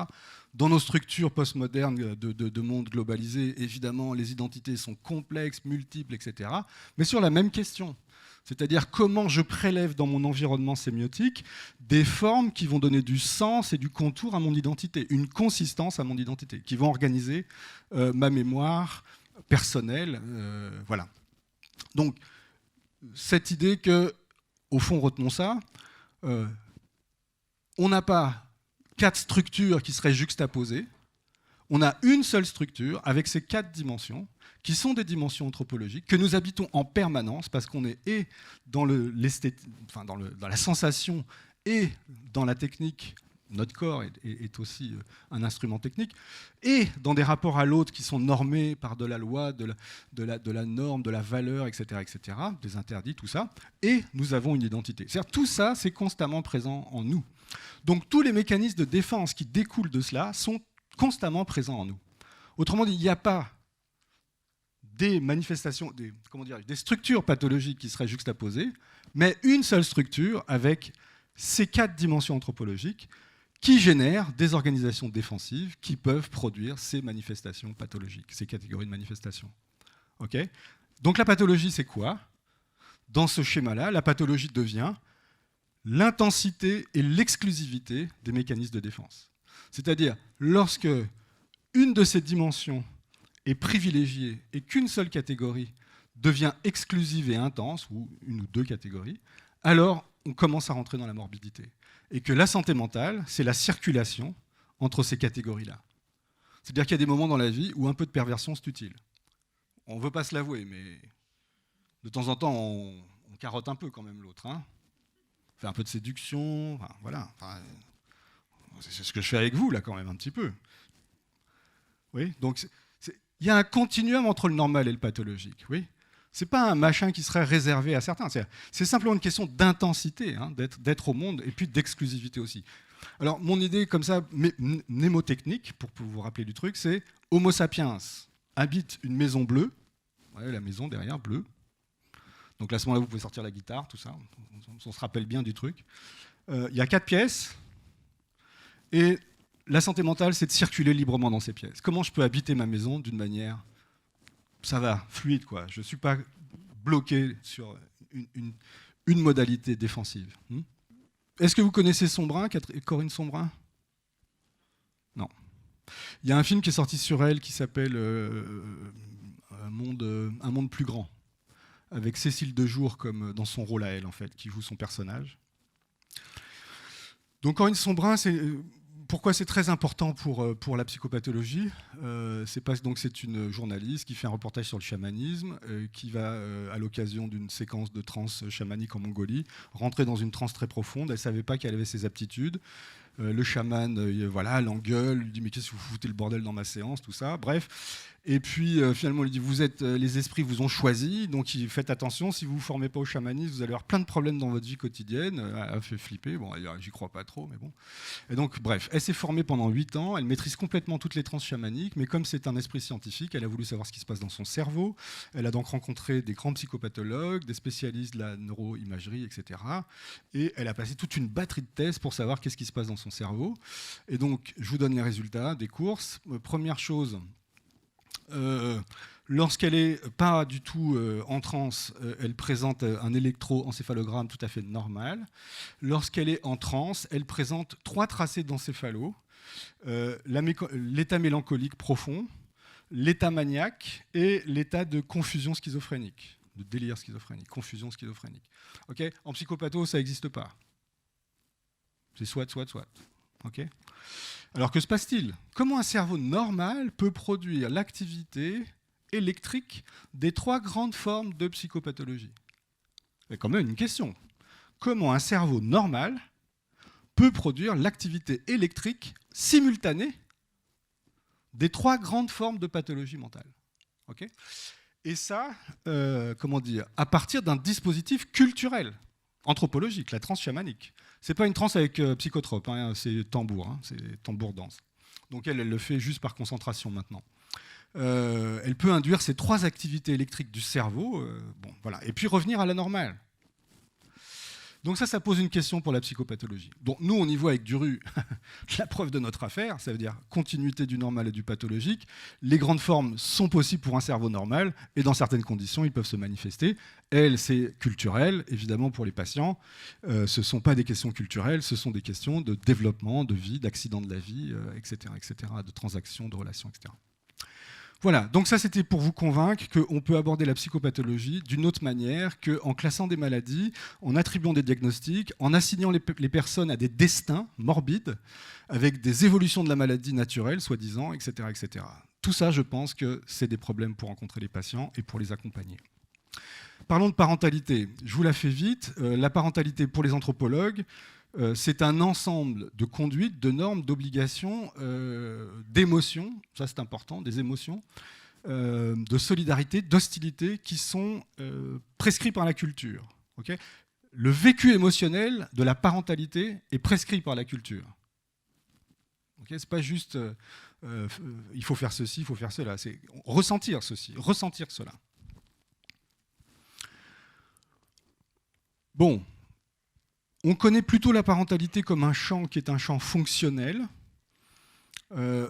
Dans nos structures postmodernes de monde globalisé, évidemment, les identités sont complexes, multiples, etc. Mais sur la même question, c'est-à-dire comment je prélève dans mon environnement sémiotique des formes qui vont donner du sens et du contour à mon identité, une consistance à mon identité, qui vont organiser ma mémoire personnelle, voilà. Donc, cette idée que, au fond, retenons ça, on n'a pas 4 structures qui seraient juxtaposées, on a une seule structure avec ces 4 dimensions, qui sont des dimensions anthropologiques, que nous habitons en permanence, parce qu'on est et dans la sensation et dans la technique. Notre corps est aussi un instrument technique, et dans des rapports à l'autre qui sont normés par de la loi, de la norme, de la valeur, etc., etc., des interdits, tout ça, et nous avons une identité. C'est-à-dire tout ça, c'est constamment présent en nous. Donc tous les mécanismes de défense qui découlent de cela sont constamment présents en nous. Autrement dit, il n'y a pas des manifestations, des structures pathologiques qui seraient juxtaposées, mais une seule structure avec ces 4 dimensions anthropologiques qui génèrent des organisations défensives qui peuvent produire ces manifestations pathologiques, ces catégories de manifestations. Okay. Donc la pathologie, c'est quoi? Dans ce schéma-là, la pathologie devient l'intensité et l'exclusivité des mécanismes de défense. C'est-à-dire, lorsque une de ces dimensions est privilégiée et qu'une seule catégorie devient exclusive et intense, ou une ou 2 catégories, alors on commence à rentrer dans la morbidité. Et que la santé mentale, c'est la circulation entre ces catégories-là. C'est-à-dire qu'il y a des moments dans la vie où un peu de perversion, c'est utile. On ne veut pas se l'avouer, mais de temps en temps, on carotte un peu quand même l'autre. On fait un peu de séduction, voilà. C'est ce que je fais avec vous, là, quand même, un petit peu. Oui, donc il y a un continuum entre le normal et le pathologique, oui. Ce n'est pas un machin qui serait réservé à certains. C'est simplement une question d'intensité, d'être au monde, et puis d'exclusivité aussi. Alors, mon idée, comme ça, mnémotechnique, pour vous rappeler du truc, c'est Homo sapiens habite une maison bleue. Ouais, la maison derrière, bleue. Donc là, à ce moment-là, vous pouvez sortir la guitare, tout ça. On se rappelle bien du truc. Il y a 4 pièces. Et la santé mentale, c'est de circuler librement dans ces pièces. Comment je peux habiter ma maison d'une manière, ça va, fluide, quoi. Je ne suis pas bloqué sur une modalité défensive. Est-ce que vous connaissez Sombrin, Corinne Sombrin? Non. Il y a un film qui est sorti sur elle qui s'appelle un monde plus grand, avec Cécile Dejour comme dans son rôle à elle, en fait, qui joue son personnage. Donc Corinne Sombrin, pourquoi c'est très important pour la psychopathologie? C'est une journaliste qui fait un reportage sur le chamanisme, qui va, à l'occasion d'une séquence de transe chamanique en Mongolie, rentrer dans une transe très profonde. Elle ne savait pas qu'elle avait ces aptitudes. Le chaman l'engueule, lui dit « mais qu'est-ce que vous foutez le bordel dans ma séance ?» tout ça, bref. Et puis finalement, il lui dit « les esprits vous ont choisi, donc faites attention, si vous ne vous formez pas au chamanisme, vous allez avoir plein de problèmes dans votre vie quotidienne. » Elle a fait flipper, bon, j'y crois pas trop, mais bon. Et donc, bref, elle s'est formée pendant 8 ans, elle maîtrise complètement toutes les transes chamaniques, mais comme c'est un esprit scientifique, elle a voulu savoir ce qui se passe dans son cerveau. Elle a donc rencontré des grands psychopathologues, des spécialistes de la neuroimagerie, etc. Et elle a passé toute une batterie de thèses pour savoir qu'est-ce qui se passe dans son cerveau. Et donc, je vous donne les résultats des courses. Première chose, lorsqu'elle n'est pas du tout en transe, elle présente un électroencéphalogramme tout à fait normal. Lorsqu'elle est en transe, elle présente 3 tracés d'encéphalo. L'état mélancolique profond, l'état maniaque et l'état de confusion schizophrénique, de délire schizophrénique, confusion schizophrénique. Okay, en psychopatho, ça n'existe pas. C'est soit. Okay. Alors que se passe-t-il? Comment un cerveau normal peut produire l'activité électrique des 3 grandes formes de psychopathologie? C'est quand même une question. Comment un cerveau normal peut produire l'activité électrique simultanée des 3 grandes formes de pathologie mentale? Okay. Et ça, à partir d'un dispositif culturel, anthropologique, la transe chamanique. C'est pas une transe avec psychotrope, hein, c'est tambour, c'est tambour danse. Donc elle le fait juste par concentration maintenant. Elle peut induire ces 3 activités électriques du cerveau, et puis revenir à la normale. Donc ça pose une question pour la psychopathologie. Donc nous, on y voit avec Duru la preuve de notre affaire, ça veut dire continuité du normal et du pathologique. Les grandes formes sont possibles pour un cerveau normal, et dans certaines conditions, ils peuvent se manifester. Elle, c'est culturel, évidemment, pour les patients. Ce ne sont pas des questions culturelles, ce sont des questions de développement, de vie, d'accident de la vie, etc., de transactions, de relations, etc. Voilà, donc ça c'était pour vous convaincre qu'on peut aborder la psychopathologie d'une autre manière qu'en classant des maladies, en attribuant des diagnostics, en assignant les personnes à des destins morbides, avec des évolutions de la maladie naturelle, soi-disant, etc., etc. Tout ça, je pense que c'est des problèmes pour rencontrer les patients et pour les accompagner. Parlons de parentalité. Je vous la fais vite. La parentalité pour les anthropologues, c'est un ensemble de conduites, de normes, d'obligations, d'émotions, ça c'est important, des émotions, de solidarité, d'hostilité qui sont prescrits par la culture. Okay, le vécu émotionnel de la parentalité est prescrit par la culture. Okay, c'est pas juste il faut faire ceci, il faut faire cela, c'est ressentir ceci, ressentir cela. Bon. On connaît plutôt la parentalité comme un champ qui est un champ fonctionnel,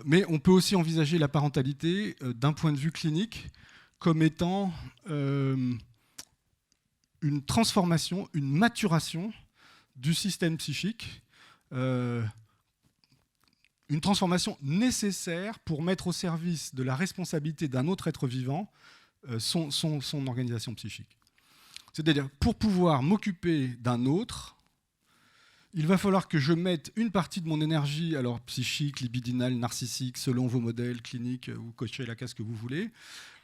mais on peut aussi envisager la parentalité d'un point de vue clinique comme étant une transformation, une maturation du système psychique, une transformation nécessaire pour mettre au service de la responsabilité d'un autre être vivant son organisation psychique. C'est-à-dire, pour pouvoir m'occuper d'un autre, il va falloir que je mette une partie de mon énergie, alors psychique, libidinale, narcissique, selon vos modèles cliniques, ou cochez la case que vous voulez,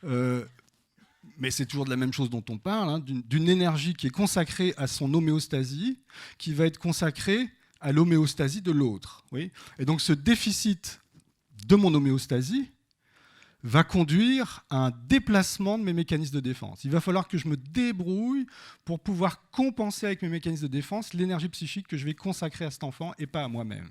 mais c'est toujours de la même chose dont on parle, d'une énergie qui est consacrée à son homéostasie, qui va être consacrée à l'homéostasie de l'autre. Oui. Et donc ce déficit de mon homéostasie va conduire à un déplacement de mes mécanismes de défense. Il va falloir que je me débrouille pour pouvoir compenser avec mes mécanismes de défense l'énergie psychique que je vais consacrer à cet enfant et pas à moi-même.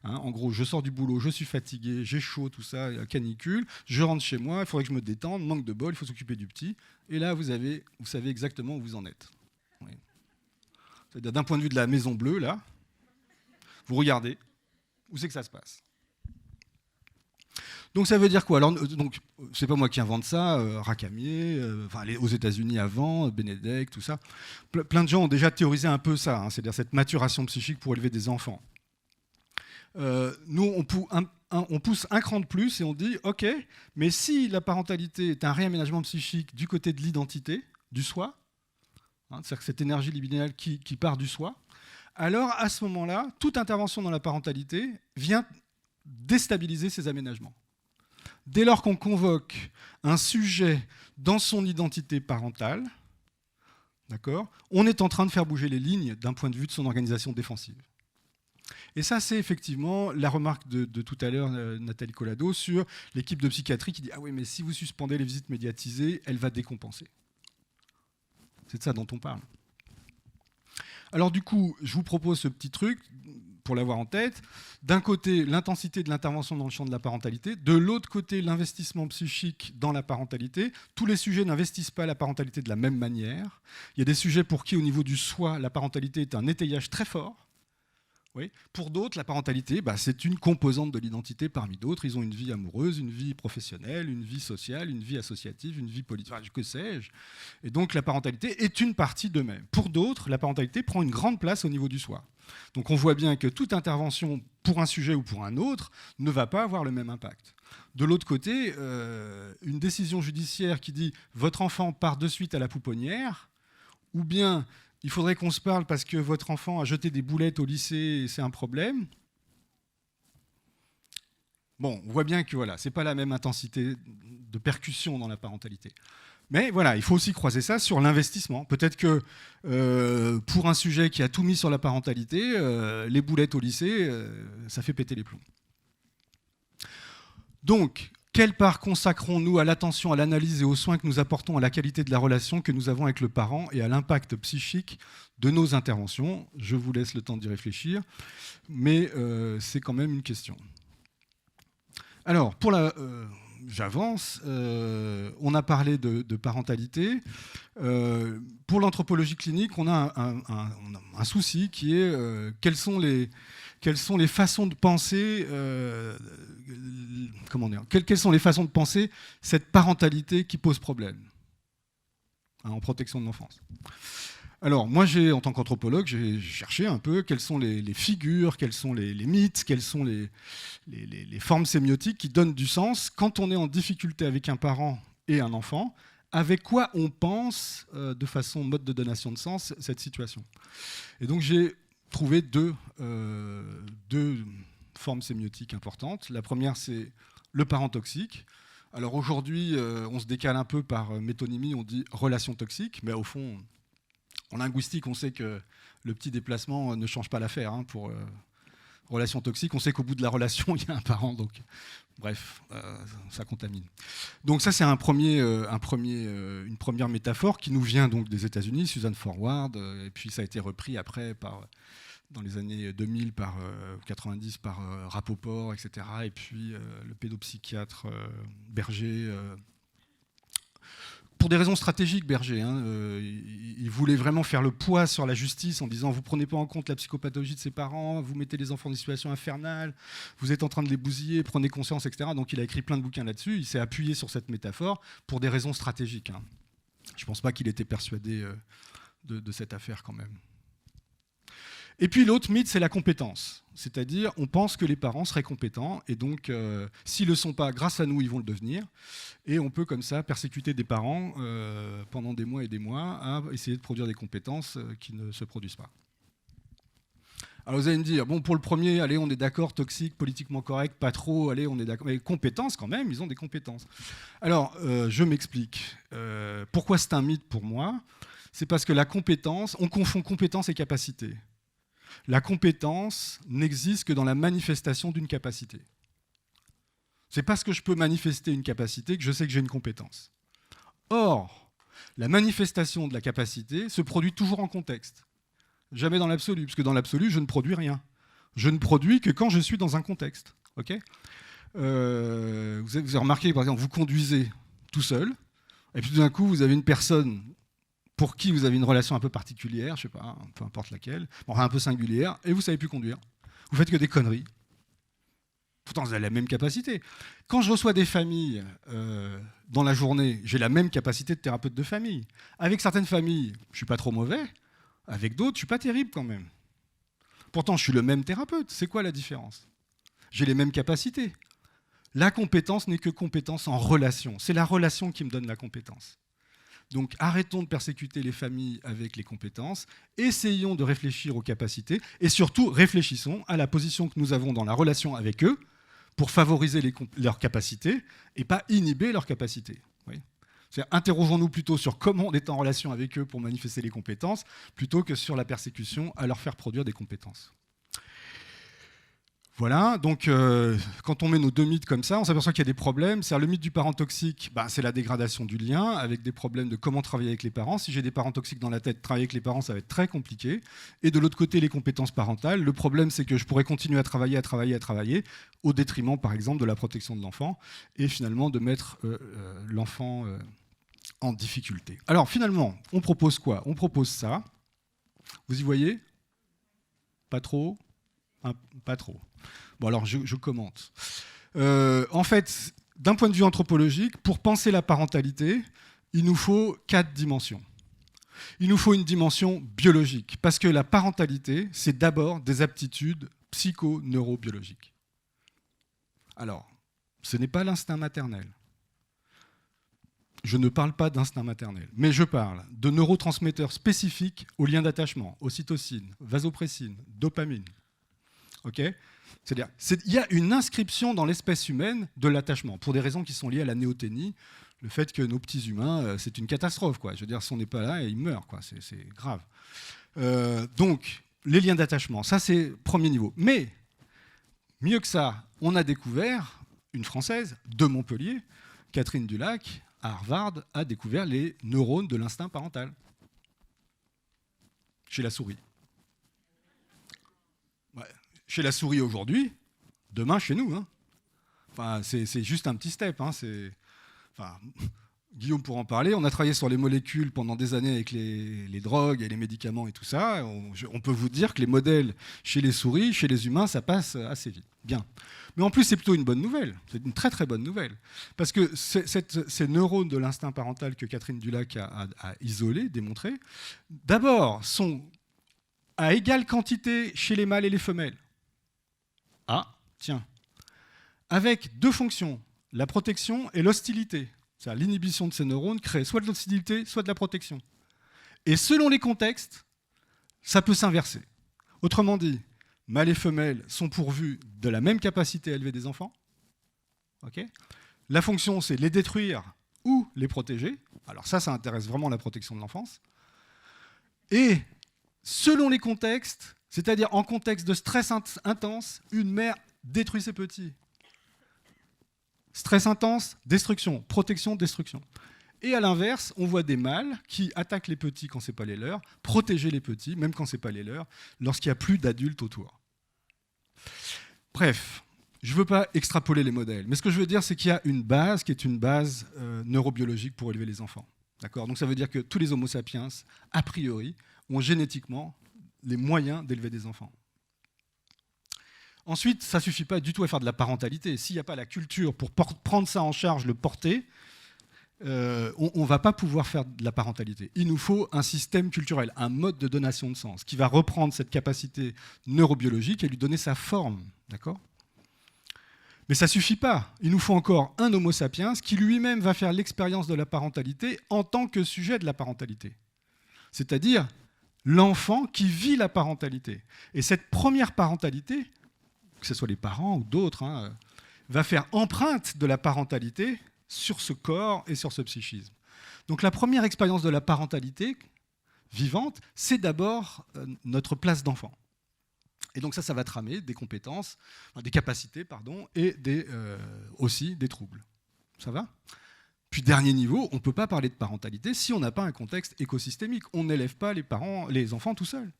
Hein, en gros, je sors du boulot, je suis fatigué, j'ai chaud, tout ça, canicule, je rentre chez moi, il faudrait que je me détende, manque de bol, il faut s'occuper du petit. Et là, vous savez exactement où vous en êtes. Oui. C'est-à-dire, d'un point de vue de la Maison Bleue, là, vous regardez, où c'est que ça se passe. Donc ça veut dire quoi? Alors, donc, c'est pas moi qui invente ça, Racamier, aux États-Unis avant, Benedek, tout ça. Plein de gens ont déjà théorisé un peu ça, hein, c'est-à-dire cette maturation psychique pour élever des enfants. Nous, on pousse un cran de plus et on dit, ok, mais si la parentalité est un réaménagement psychique du côté de l'identité, du soi, hein, c'est-à-dire que cette énergie libidinale qui part du soi, alors à ce moment-là, toute intervention dans la parentalité vient déstabiliser ces aménagements. Dès lors qu'on convoque un sujet dans son identité parentale, d'accord, on est en train de faire bouger les lignes d'un point de vue de son organisation défensive. Et ça, c'est effectivement la remarque de tout à l'heure, Nathalie Collado, sur l'équipe de psychiatrie qui dit « Ah oui, mais si vous suspendez les visites médiatisées, elle va décompenser. » C'est de ça dont on parle. Alors du coup, je vous propose ce petit truc, pour l'avoir en tête. D'un côté, l'intensité de l'intervention dans le champ de la parentalité. De l'autre côté, l'investissement psychique dans la parentalité. Tous les sujets n'investissent pas la parentalité de la même manière. Il y a des sujets pour qui, au niveau du soi, la parentalité est un étayage très fort. Oui. Pour d'autres, la parentalité, c'est une composante de l'identité parmi d'autres. Ils ont une vie amoureuse, une vie professionnelle, une vie sociale, une vie associative, une vie politique, que sais-je. Et donc la parentalité est une partie d'eux-mêmes. Pour d'autres, la parentalité prend une grande place au niveau du soi. Donc on voit bien que toute intervention pour un sujet ou pour un autre ne va pas avoir le même impact. De l'autre côté, une décision judiciaire qui dit « votre enfant part de suite à la pouponnière » ou bien il faudrait qu'on se parle parce que votre enfant a jeté des boulettes au lycée et c'est un problème. Bon, on voit bien que voilà, ce n'est pas la même intensité de percussion dans la parentalité. Mais voilà, il faut aussi croiser ça sur l'investissement. Peut-être que pour un sujet qui a tout mis sur la parentalité, les boulettes au lycée, ça fait péter les plombs. Donc, quelle part consacrons-nous à l'attention, à l'analyse et aux soins que nous apportons à la qualité de la relation que nous avons avec le parent et à l'impact psychique de nos interventions? Je vous laisse le temps d'y réfléchir, mais c'est quand même une question. Alors, j'avance. On a parlé de parentalité. Pour l'anthropologie clinique, on a un souci qui est quelles sont les façons de penser quelles sont les façons de penser cette parentalité qui pose problème, hein, en protection de l'enfance. Alors, moi, en tant qu'anthropologue, j'ai cherché un peu quelles sont les figures, quels sont les mythes, quelles sont les formes sémiotiques qui donnent du sens quand on est en difficulté avec un parent et un enfant, avec quoi on pense, de façon mode de donation de sens, cette situation. Et donc, j'ai trouvé deux formes sémiotiques importantes. La première, c'est le parent toxique. Alors aujourd'hui, on se décale un peu par métonymie, on dit relation toxique, mais au fond, en linguistique, on sait que le petit déplacement ne change pas l'affaire. Hein, pour relation toxique, on sait qu'au bout de la relation, il y a un parent, donc bref, ça contamine. Donc ça, c'est une première métaphore qui nous vient donc des États-Unis, Susan Forward, et puis ça a été repris après dans les années 2000 90 par Rapoport, etc. Et puis le pédopsychiatre Berger. Pour des raisons stratégiques, Berger, hein, il voulait vraiment faire le poids sur la justice en disant « vous ne prenez pas en compte la psychopathologie de ses parents, vous mettez les enfants dans des situations infernales, vous êtes en train de les bousiller, prenez conscience, etc. » Donc il a écrit plein de bouquins là-dessus, il s'est appuyé sur cette métaphore pour des raisons stratégiques. Hein. Je ne pense pas qu'il était persuadé de cette affaire quand même. Et puis l'autre mythe, c'est la compétence. C'est-à-dire, on pense que les parents seraient compétents, et donc, s'ils ne le sont pas, grâce à nous, ils vont le devenir. Et on peut comme ça persécuter des parents pendant des mois et des mois à essayer de produire des compétences qui ne se produisent pas. Alors vous allez me dire, bon, pour le premier, allez, on est d'accord, toxique, politiquement correct, pas trop, allez, on est d'accord. Mais compétences quand même, ils ont des compétences. Alors, je m'explique. Pourquoi c'est un mythe pour moi? C'est parce que la compétence, on confond compétence et capacité. La compétence n'existe que dans la manifestation d'une capacité. C'est parce que je peux manifester une capacité que je sais que j'ai une compétence. Or, la manifestation de la capacité se produit toujours en contexte. Jamais dans l'absolu, parce que dans l'absolu, je ne produis rien. Je ne produis que quand je suis dans un contexte. Okay, vous avez remarqué, par exemple, vous conduisez tout seul, et puis tout d'un coup, vous avez une personne pour qui vous avez une relation un peu particulière, je sais pas, peu importe laquelle, un peu singulière, et vous ne savez plus conduire. Vous faites que des conneries. Pourtant, vous avez la même capacité. Quand je reçois des familles dans la journée, j'ai la même capacité de thérapeute de famille. Avec certaines familles, je ne suis pas trop mauvais. Avec d'autres, je ne suis pas terrible quand même. Pourtant, je suis le même thérapeute. C'est quoi la différence? J'ai les mêmes capacités. La compétence n'est que compétence en relation. C'est la relation qui me donne la compétence. Donc arrêtons de persécuter les familles avec les compétences, essayons de réfléchir aux capacités et surtout réfléchissons à la position que nous avons dans la relation avec eux pour favoriser leurs capacités et pas inhiber leurs capacités. Oui. Interrogeons-nous plutôt sur comment on est en relation avec eux pour manifester les compétences plutôt que sur la persécution à leur faire produire des compétences. Voilà, donc quand on met nos deux mythes comme ça, on s'aperçoit qu'il y a des problèmes. C'est le mythe du parent toxique, c'est la dégradation du lien, avec des problèmes de comment travailler avec les parents. Si j'ai des parents toxiques dans la tête, travailler avec les parents, ça va être très compliqué. Et de l'autre côté, les compétences parentales. Le problème, c'est que je pourrais continuer à travailler, au détriment, par exemple, de la protection de l'enfant, et finalement de mettre l'enfant en difficulté. Alors finalement, on propose quoi? On propose ça. Vous y voyez? Pas trop? Pas trop. Bon, alors je commente. En fait, d'un point de vue anthropologique, pour penser la parentalité, il nous faut 4 dimensions. Il nous faut une dimension biologique, parce que la parentalité, c'est d'abord des aptitudes psycho-neurobiologiques. Alors, ce n'est pas l'instinct maternel. Je ne parle pas d'instinct maternel, mais je parle de neurotransmetteurs spécifiques aux liens d'attachement, ocytocine, vasopressine, dopamine. Okay, c'est-à-dire, il y a une inscription dans l'espèce humaine de l'attachement, pour des raisons qui sont liées à la néoténie, le fait que nos petits humains, c'est une catastrophe, quoi. Je veux dire, si on n'est pas là, ils meurent, quoi. C'est grave. Donc, les liens d'attachement, ça c'est premier niveau. Mais, mieux que ça, on a découvert, une Française de Montpellier, Catherine Dulac, à Harvard, a découvert les neurones de l'instinct parental, chez la souris. Ouais. Chez la souris aujourd'hui, demain chez nous. Hein. Enfin, c'est juste un petit step. Hein. Enfin, Guillaume pourra en parler. On a travaillé sur les molécules pendant des années avec les drogues et les médicaments et tout ça. On peut vous dire que les modèles chez les souris, chez les humains, ça passe assez vite. Bien. Mais en plus, c'est plutôt une bonne nouvelle. C'est une très très bonne nouvelle. Parce que ces neurones de l'instinct parental que Catherine Dulac a isolés, démontrés, d'abord sont à égale quantité chez les mâles et les femelles. Ah, tiens. Avec 2 fonctions, la protection et l'hostilité. C'est-à-dire l'inhibition de ces neurones crée soit de l'hostilité, soit de la protection. Et selon les contextes, ça peut s'inverser. Autrement dit, mâles et femelles sont pourvus de la même capacité à élever des enfants. Okay, la fonction, c'est les détruire ou les protéger. Alors ça intéresse vraiment la protection de l'enfance. Et selon les contextes, c'est-à-dire en contexte de stress intense, une mère détruit ses petits. Stress intense, destruction. Protection, destruction. Et à l'inverse, on voit des mâles qui attaquent les petits quand ce n'est pas les leurs, protéger les petits, même quand ce n'est pas les leurs, lorsqu'il n'y a plus d'adultes autour. Bref, je ne veux pas extrapoler les modèles, mais ce que je veux dire, c'est qu'il y a une base qui est une base neurobiologique pour élever les enfants. D'accord ? Donc ça veut dire que tous les Homo sapiens, a priori, ont génétiquement les moyens d'élever des enfants. Ensuite, ça ne suffit pas du tout à faire de la parentalité. S'il n'y a pas la culture pour prendre ça en charge, le porter, on ne va pas pouvoir faire de la parentalité. Il nous faut un système culturel, un mode de donation de sens, qui va reprendre cette capacité neurobiologique et lui donner sa forme. D'accord ? Mais ça ne suffit pas. Il nous faut encore un Homo sapiens qui lui-même va faire l'expérience de la parentalité en tant que sujet de la parentalité. C'est-à-dire l'enfant qui vit la parentalité. Et cette première parentalité, que ce soit les parents ou d'autres, va faire empreinte de la parentalité sur ce corps et sur ce psychisme. Donc la première expérience de la parentalité vivante, c'est d'abord notre place d'enfant. Et donc ça va tramer des compétences, des capacités, et aussi des troubles. Ça va ? Puis dernier niveau, on ne peut pas parler de parentalité si on n'a pas un contexte écosystémique. On n'élève pas les enfants tout seuls.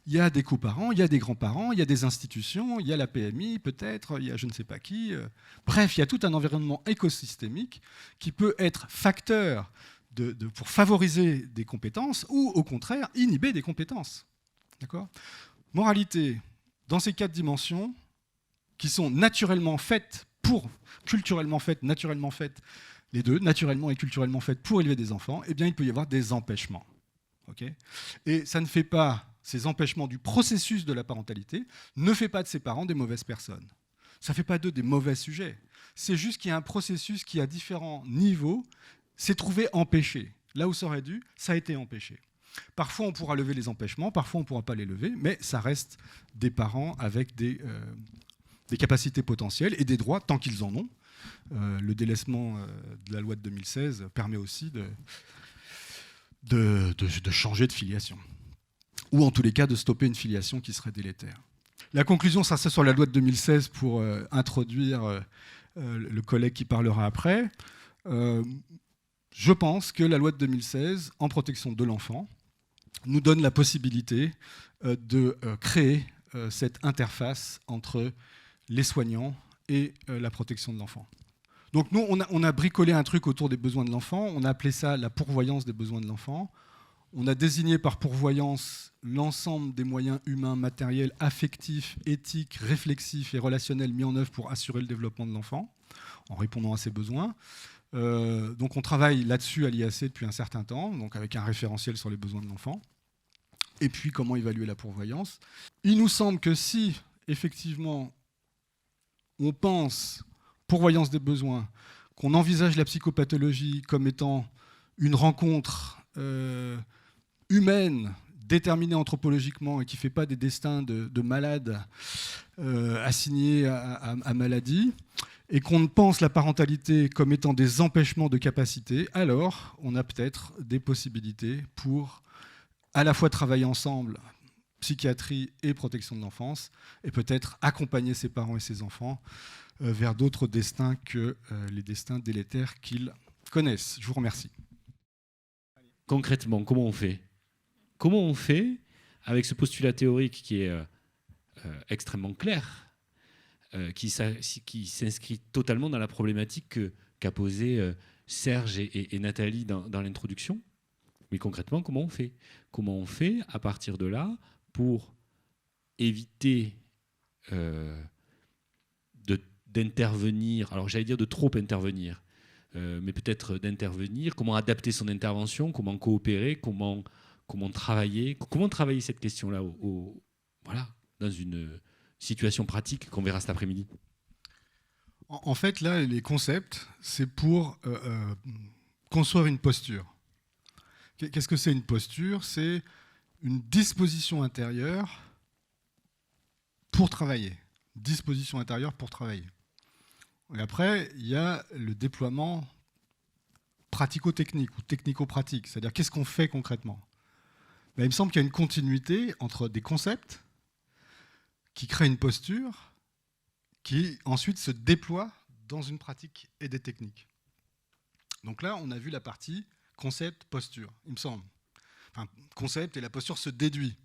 il y a des coparents, il y a des grands-parents, il y a des institutions, il y a la PMI peut-être, il y a je ne sais pas qui. Bref, il y a tout un environnement écosystémique qui peut être facteur pour favoriser des compétences ou au contraire inhiber des compétences. D'accord ? Moralité, dans ces 4 dimensions qui sont naturellement faites culturellement faites, naturellement faites, les deux, naturellement et culturellement faites pour élever des enfants, eh bien il peut y avoir des empêchements. Okay ? Et ça ne fait pas, ces empêchements du processus de la parentalité, ne fait pas de ses parents des mauvaises personnes. Ça ne fait pas d'eux des mauvais sujets. C'est juste qu'il y a un processus qui, à différents niveaux, s'est trouvé empêché. Là où ça aurait dû, ça a été empêché. Parfois, on pourra lever les empêchements, parfois, on ne pourra pas les lever, mais ça reste des parents avec des capacités potentielles et des droits, tant qu'ils en ont. Le délaissement de la loi de 2016 permet aussi de changer de filiation. Ou en tous les cas, de stopper une filiation qui serait délétère. La conclusion, ça c'est sur la loi de 2016 pour introduire le collègue qui parlera après. Je pense que la loi de 2016, en protection de l'enfant, nous donne la possibilité de créer cette interface entre les soignants et la protection de l'enfant. Donc nous, on a bricolé un truc autour des besoins de l'enfant, on a appelé ça la pourvoyance des besoins de l'enfant. On a désigné par pourvoyance l'ensemble des moyens humains, matériels, affectifs, éthiques, réflexifs et relationnels mis en œuvre pour assurer le développement de l'enfant, en répondant à ses besoins. Donc on travaille là-dessus à l'IAC depuis un certain temps, donc avec un référentiel sur les besoins de l'enfant. Et puis comment évaluer la pourvoyance. Il nous semble que si, effectivement, on pense pourvoyance des besoins, qu'on envisage la psychopathologie comme étant une rencontre humaine, déterminée anthropologiquement et qui ne fait pas des destins de malades assignés à maladie, et qu'on pense la parentalité comme étant des empêchements de capacité, alors on a peut-être des possibilités pour à la fois travailler ensemble, psychiatrie et protection de l'enfance, et peut-être accompagner ses parents et ses enfants vers d'autres destins que les destins délétères qu'ils connaissent. Je vous remercie. Concrètement, comment on fait ? Comment on fait avec ce postulat théorique qui est extrêmement clair, qui s'inscrit totalement dans la problématique qu'a posée Serge et Nathalie dans l'introduction ? Mais concrètement, comment on fait ? Comment on fait à partir de là pour éviter d'intervenir, alors j'allais dire de trop intervenir, mais peut-être d'intervenir, comment adapter son intervention, comment coopérer, comment travailler cette question-là voilà, dans une situation pratique qu'on verra cet après-midi. En fait, là, les concepts, c'est pour construire une posture. Qu'est-ce que c'est une posture ? C'est une disposition intérieure pour travailler. Disposition intérieure pour travailler. Et après, il y a le déploiement pratico-technique ou technico-pratique, c'est-à-dire qu'est-ce qu'on fait concrètement ? Il me semble qu'il y a une continuité entre des concepts qui créent une posture qui ensuite se déploie dans une pratique et des techniques. Donc là, on a vu la partie concept-posture, il me semble. Enfin, concept et la posture se déduit.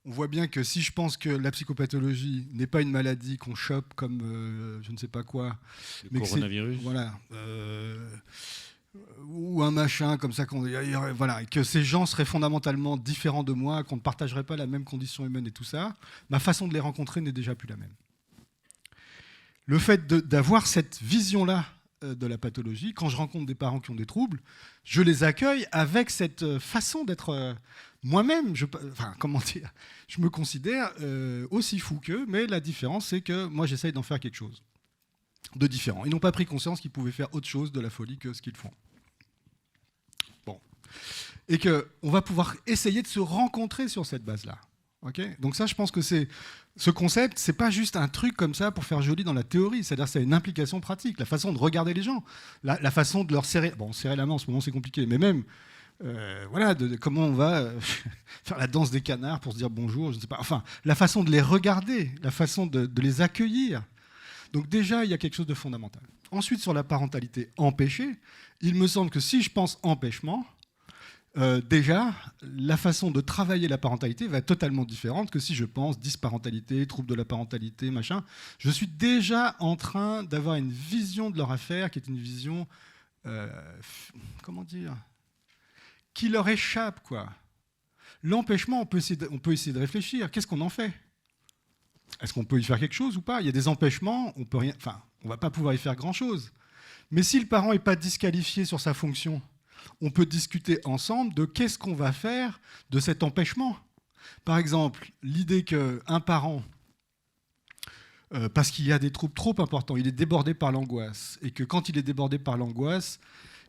On voit bien que si je pense que la psychopathologie n'est pas une maladie qu'on chope comme je ne sais pas quoi, le coronavirus, voilà, ou un machin comme ça, voilà, que ces gens seraient fondamentalement différents de moi, qu'on ne partagerait pas la même condition humaine et tout ça, ma façon de les rencontrer n'est déjà plus la même. Le fait d'avoir cette vision-là de la pathologie, quand je rencontre des parents qui ont des troubles, je les accueille avec cette façon d'être moi-même. Je me considère aussi fou qu'eux, mais la différence, c'est que moi, j'essaye d'en faire quelque chose de différent. Ils n'ont pas pris conscience qu'ils pouvaient faire autre chose de la folie que ce qu'ils font. Bon. Et qu'on va pouvoir essayer de se rencontrer sur cette base-là. Okay ? Donc ça, je pense que ce concept, c'est pas juste un truc comme ça pour faire joli dans la théorie, c'est-à-dire c'est une implication pratique, la façon de regarder les gens, la façon de leur serrer la main en ce moment c'est compliqué, mais même voilà, comment on va faire la danse des canards pour se dire bonjour, je ne sais pas, enfin la façon de les regarder, la façon de les accueillir. Donc déjà il y a quelque chose de fondamental. Ensuite sur la parentalité empêchée, il me semble que si je pense empêchement, déjà, la façon de travailler la parentalité va être totalement différente que si je pense dysparentalité, trouble de la parentalité, machin. Je suis déjà en train d'avoir une vision de leur affaire qui est une vision, comment dire, qui leur échappe, quoi. L'empêchement, on peut essayer de réfléchir. Qu'est-ce qu'on en fait? Est-ce qu'on peut y faire quelque chose ou pas? Il y a des empêchements, on ne va pas pouvoir y faire grand-chose. Mais si le parent n'est pas disqualifié sur sa fonction, on peut discuter ensemble de qu'est-ce qu'on va faire de cet empêchement. Par exemple, l'idée qu'un parent, parce qu'il y a des troubles trop importants, il est débordé par l'angoisse, et que quand il est débordé par l'angoisse,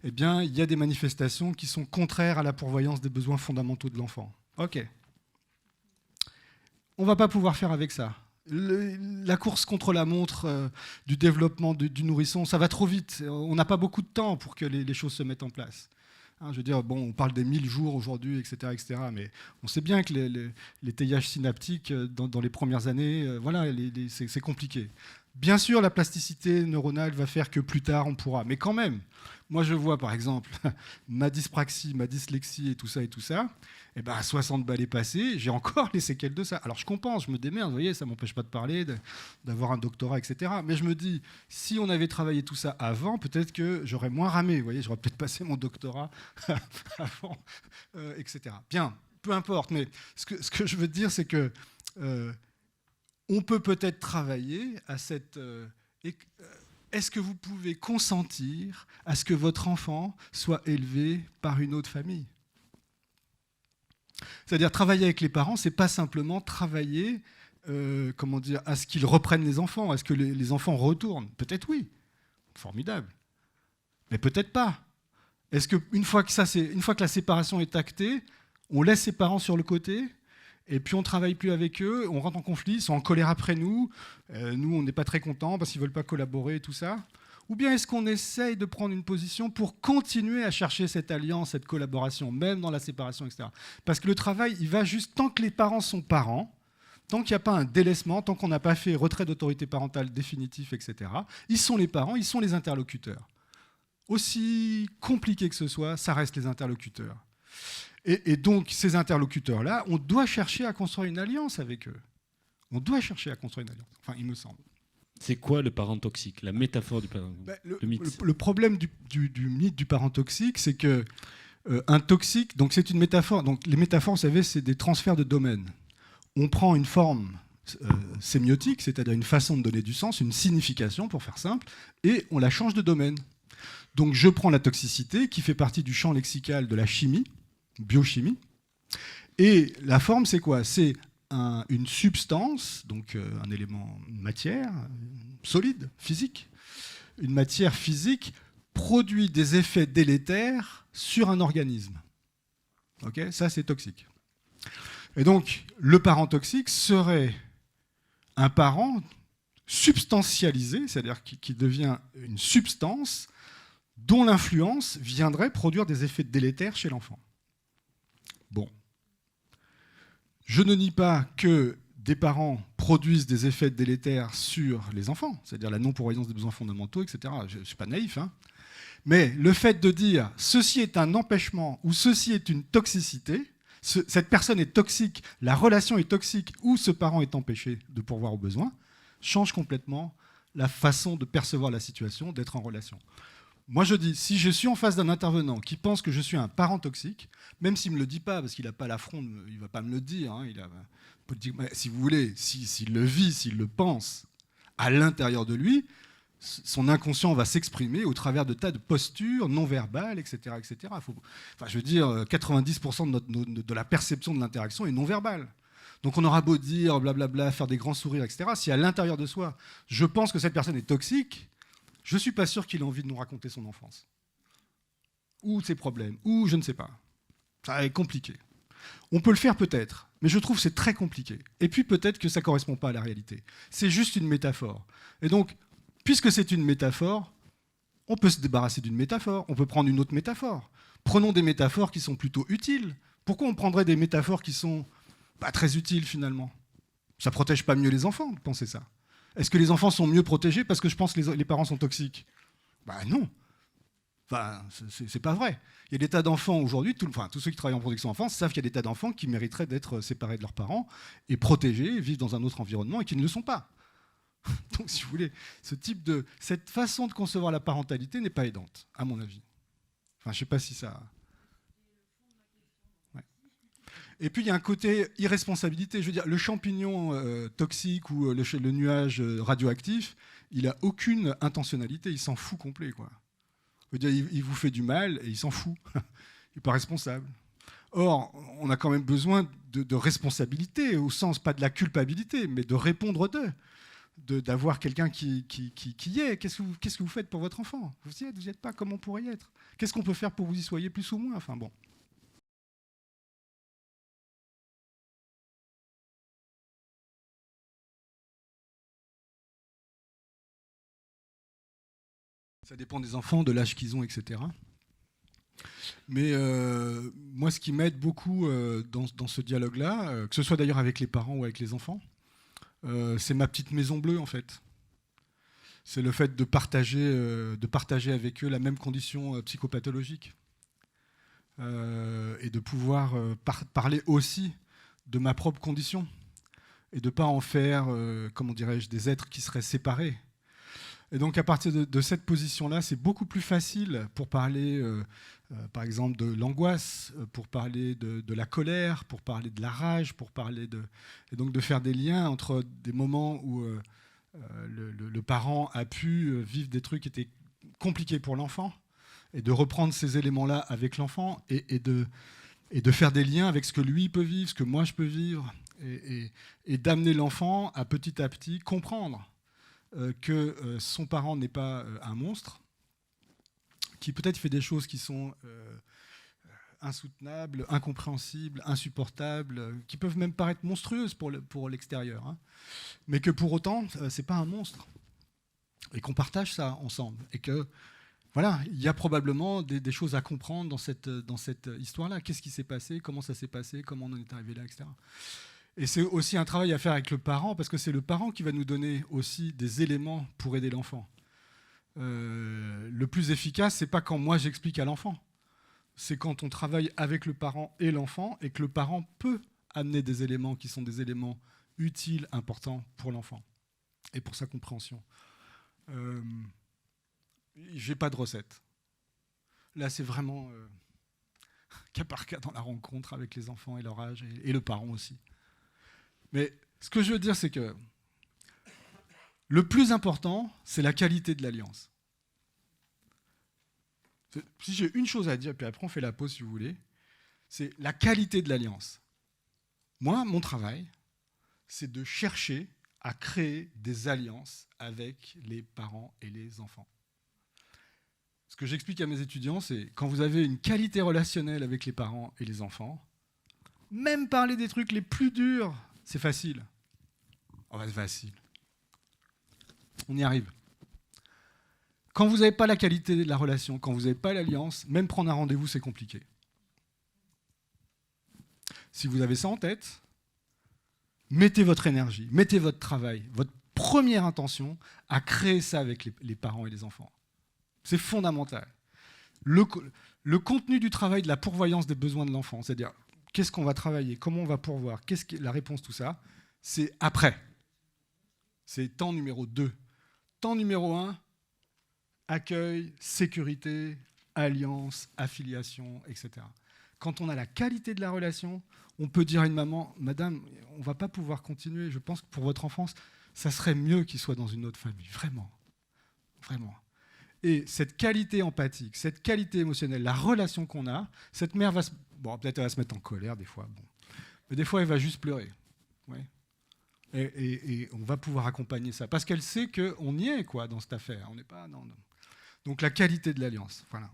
eh bien, il y a des manifestations qui sont contraires à la pourvoyance des besoins fondamentaux de l'enfant. OK. On ne va pas pouvoir faire avec ça. La course contre la montre du développement du nourrisson, ça va trop vite. On n'a pas beaucoup de temps pour que les choses se mettent en place. Hein, je veux dire, bon, on parle des 1000 jours aujourd'hui, etc., mais on sait bien que l'étayage synaptique, dans les premières années, voilà, c'est compliqué. Bien sûr, la plasticité neuronale va faire que plus tard, on pourra. Mais quand même, moi, je vois, par exemple, ma dyspraxie, ma dyslexie et tout ça, et ben, à 60 balais passés, j'ai encore les séquelles de ça. Alors, je compense, je me démerde, vous voyez, ça ne m'empêche pas de parler, d'avoir un doctorat, etc. Mais je me dis, si on avait travaillé tout ça avant, peut-être que j'aurais moins ramé, vous voyez, j'aurais peut-être passé mon doctorat avant, etc. Bien, peu importe, mais ce que je veux dire, c'est que on peut peut-être travailler à cette... est-ce que vous pouvez consentir à ce que votre enfant soit élevé par une autre famille? C'est-à-dire, travailler avec les parents, c'est pas simplement travailler à ce qu'ils reprennent les enfants, à ce que les enfants retournent. Peut-être oui, formidable. Mais peut-être pas. Est-ce qu'une fois que la séparation est actée, on laisse ses parents sur le côté et puis on ne travaille plus avec eux, on rentre en conflit, ils sont en colère après nous, nous on n'est pas très contents parce qu'ils ne veulent pas collaborer et tout ça? Ou bien est-ce qu'on essaye de prendre une position pour continuer à chercher cette alliance, cette collaboration, même dans la séparation, etc. Parce que le travail, il va juste tant que les parents sont parents, tant qu'il n'y a pas un délaissement, tant qu'on n'a pas fait retrait d'autorité parentale définitif, etc. Ils sont les parents, ils sont les interlocuteurs. Aussi compliqué que ce soit, ça reste les interlocuteurs. Et donc, ces interlocuteurs-là, on doit chercher à construire une alliance avec eux. On doit chercher à construire une alliance. Enfin, il me semble. C'est quoi le parent toxique? La métaphore du parent mythe. Le problème du mythe du parent toxique, c'est que un toxique, donc c'est une métaphore. Donc les métaphores, vous savez, c'est des transferts de domaine. On prend une forme sémiotique, c'est-à-dire une façon de donner du sens, une signification, pour faire simple, et on la change de domaine. Donc je prends la toxicité, qui fait partie du champ lexical de la chimie, biochimie, et la forme, c'est quoi? C'est une substance, donc un élément, une matière solide, physique. Une matière physique produit des effets délétères sur un organisme. Okay, ça, c'est toxique. Et donc, le parent toxique serait un parent substantialisé, c'est-à-dire qui devient une substance dont l'influence viendrait produire des effets délétères chez l'enfant. Bon. Je ne nie pas que des parents produisent des effets délétères sur les enfants, c'est-à-dire la non-pourvoyance des besoins fondamentaux, etc. Je ne suis pas naïf, hein. Mais le fait de dire ceci est un empêchement ou ceci est une toxicité, cette personne est toxique, la relation est toxique ou ce parent est empêché de pourvoir aux besoins, change complètement la façon de percevoir la situation, d'être en relation. Moi, je dis, si je suis en face d'un intervenant qui pense que je suis un parent toxique, même s'il ne me le dit pas, parce qu'il n'a pas l'affront, il ne va pas me le dire, hein, si vous voulez, s'il le vit, s'il le pense à l'intérieur de lui, son inconscient va s'exprimer au travers de tas de postures non verbales, etc. etc. Je veux dire, 90% de la perception de l'interaction est non verbale. Donc on aura beau dire, blablabla, faire des grands sourires, etc. Si à l'intérieur de soi, je pense que cette personne est toxique, je ne suis pas sûr qu'il ait envie de nous raconter son enfance. Ou ses problèmes, ou je ne sais pas. Ça est compliqué. On peut le faire peut-être, mais je trouve que c'est très compliqué. Et puis peut-être que ça ne correspond pas à la réalité. C'est juste une métaphore. Et donc, puisque c'est une métaphore, on peut se débarrasser d'une métaphore, on peut prendre une autre métaphore. Prenons des métaphores qui sont plutôt utiles. Pourquoi on prendrait des métaphores qui sont pas très utiles finalement? Ça ne protège pas mieux les enfants, de penser ça. Est-ce que les enfants sont mieux protégés parce que je pense que les parents sont toxiques? Ben non. Enfin, c'est pas vrai. Il y a des tas d'enfants aujourd'hui, tous ceux qui travaillent en protection enfance savent qu'il y a des tas d'enfants qui mériteraient d'être séparés de leurs parents et protégés, et vivent dans un autre environnement et qui ne le sont pas. Donc, si vous voulez, cette façon de concevoir la parentalité n'est pas aidante, à mon avis. Enfin, je ne sais pas si ça... Ouais. Et puis, il y a un côté irresponsabilité. Je veux dire, le champignon toxique ou le nuage radioactif, il n'a aucune intentionnalité, il s'en fout complet, quoi. Je veux dire, il vous fait du mal et il s'en fout. Il n'est pas responsable. Or, on a quand même besoin de responsabilité, au sens, pas de la culpabilité, mais de répondre d'avoir quelqu'un qui y est. Qu'est-ce que vous faites pour votre enfant? Vous y êtes pas? Comment on pourrait y être? Qu'est-ce qu'on peut faire pour que vous y soyez plus ou moins? Enfin bon. Ça dépend des enfants, de l'âge qu'ils ont, etc. Mais moi, ce qui m'aide beaucoup dans ce dialogue-là, que ce soit d'ailleurs avec les parents ou avec les enfants, c'est ma petite maison bleue, en fait. C'est le fait de partager avec eux la même condition psychopathologique. Et de pouvoir parler aussi de ma propre condition. Et de ne pas en faire, comment dirais-je, des êtres qui seraient séparés. Et donc, à partir de cette position-là, c'est beaucoup plus facile pour parler, par exemple, de l'angoisse, pour parler de la colère, pour parler de la rage, pour parler et donc de faire des liens entre des moments où le parent a pu vivre des trucs qui étaient compliqués pour l'enfant, et de reprendre ces éléments-là avec l'enfant, et de faire des liens avec ce que lui peut vivre, ce que moi je peux vivre, et d'amener l'enfant à petit comprendre que son parent n'est pas un monstre, qui peut-être fait des choses qui sont insoutenables, incompréhensibles, insupportables, qui peuvent même paraître monstrueuses pour l'extérieur, hein, mais que pour autant, c'est pas un monstre, et qu'on partage ça ensemble, et que voilà, il y a probablement des choses à comprendre dans cette histoire-là. Qu'est-ce qui s'est passé? Comment ça s'est passé? Comment on en est arrivé là, etc. Et c'est aussi un travail à faire avec le parent, parce que c'est le parent qui va nous donner aussi des éléments pour aider l'enfant. Le plus efficace, c'est pas quand moi j'explique à l'enfant. C'est quand on travaille avec le parent et l'enfant, et que le parent peut amener des éléments qui sont des éléments utiles, importants pour l'enfant, et pour sa compréhension. J'ai pas de recette. Là, c'est vraiment cas par cas dans la rencontre avec les enfants et leur âge, et le parent aussi. Mais ce que je veux dire, c'est que le plus important, c'est la qualité de l'alliance. Si j'ai une chose à dire, puis après on fait la pause si vous voulez, c'est la qualité de l'alliance. Moi, mon travail, c'est de chercher à créer des alliances avec les parents et les enfants. Ce que j'explique à mes étudiants, c'est quand vous avez une qualité relationnelle avec les parents et les enfants, même parler des trucs les plus durs, c'est facile. Oh, c'est facile. On y arrive. Quand vous n'avez pas la qualité de la relation, quand vous n'avez pas l'alliance, même prendre un rendez-vous, c'est compliqué. Si vous avez ça en tête, mettez votre énergie, mettez votre travail, votre première intention à créer ça avec les parents et les enfants. C'est fondamental. Le contenu du travail de la pourvoyance des besoins de l'enfant, c'est-à-dire qu'est-ce qu'on va travailler, comment on va pourvoir, qu'est-ce que la réponse, tout ça, c'est après. C'est temps numéro 2. Temps numéro 1, accueil, sécurité, alliance, affiliation, etc. Quand on a la qualité de la relation, on peut dire à une maman, madame, on ne va pas pouvoir continuer, je pense que pour votre enfance, ça serait mieux qu'il soit dans une autre famille, vraiment. Vraiment. Et cette qualité empathique, cette qualité émotionnelle, la relation qu'on a, cette mère va peut-être elle va se mettre en colère des fois, mais des fois elle va juste pleurer. Ouais. Et on va pouvoir accompagner ça, parce qu'elle sait qu'on y est quoi, dans cette affaire. On n'est pas, non. Donc la qualité de l'alliance, voilà.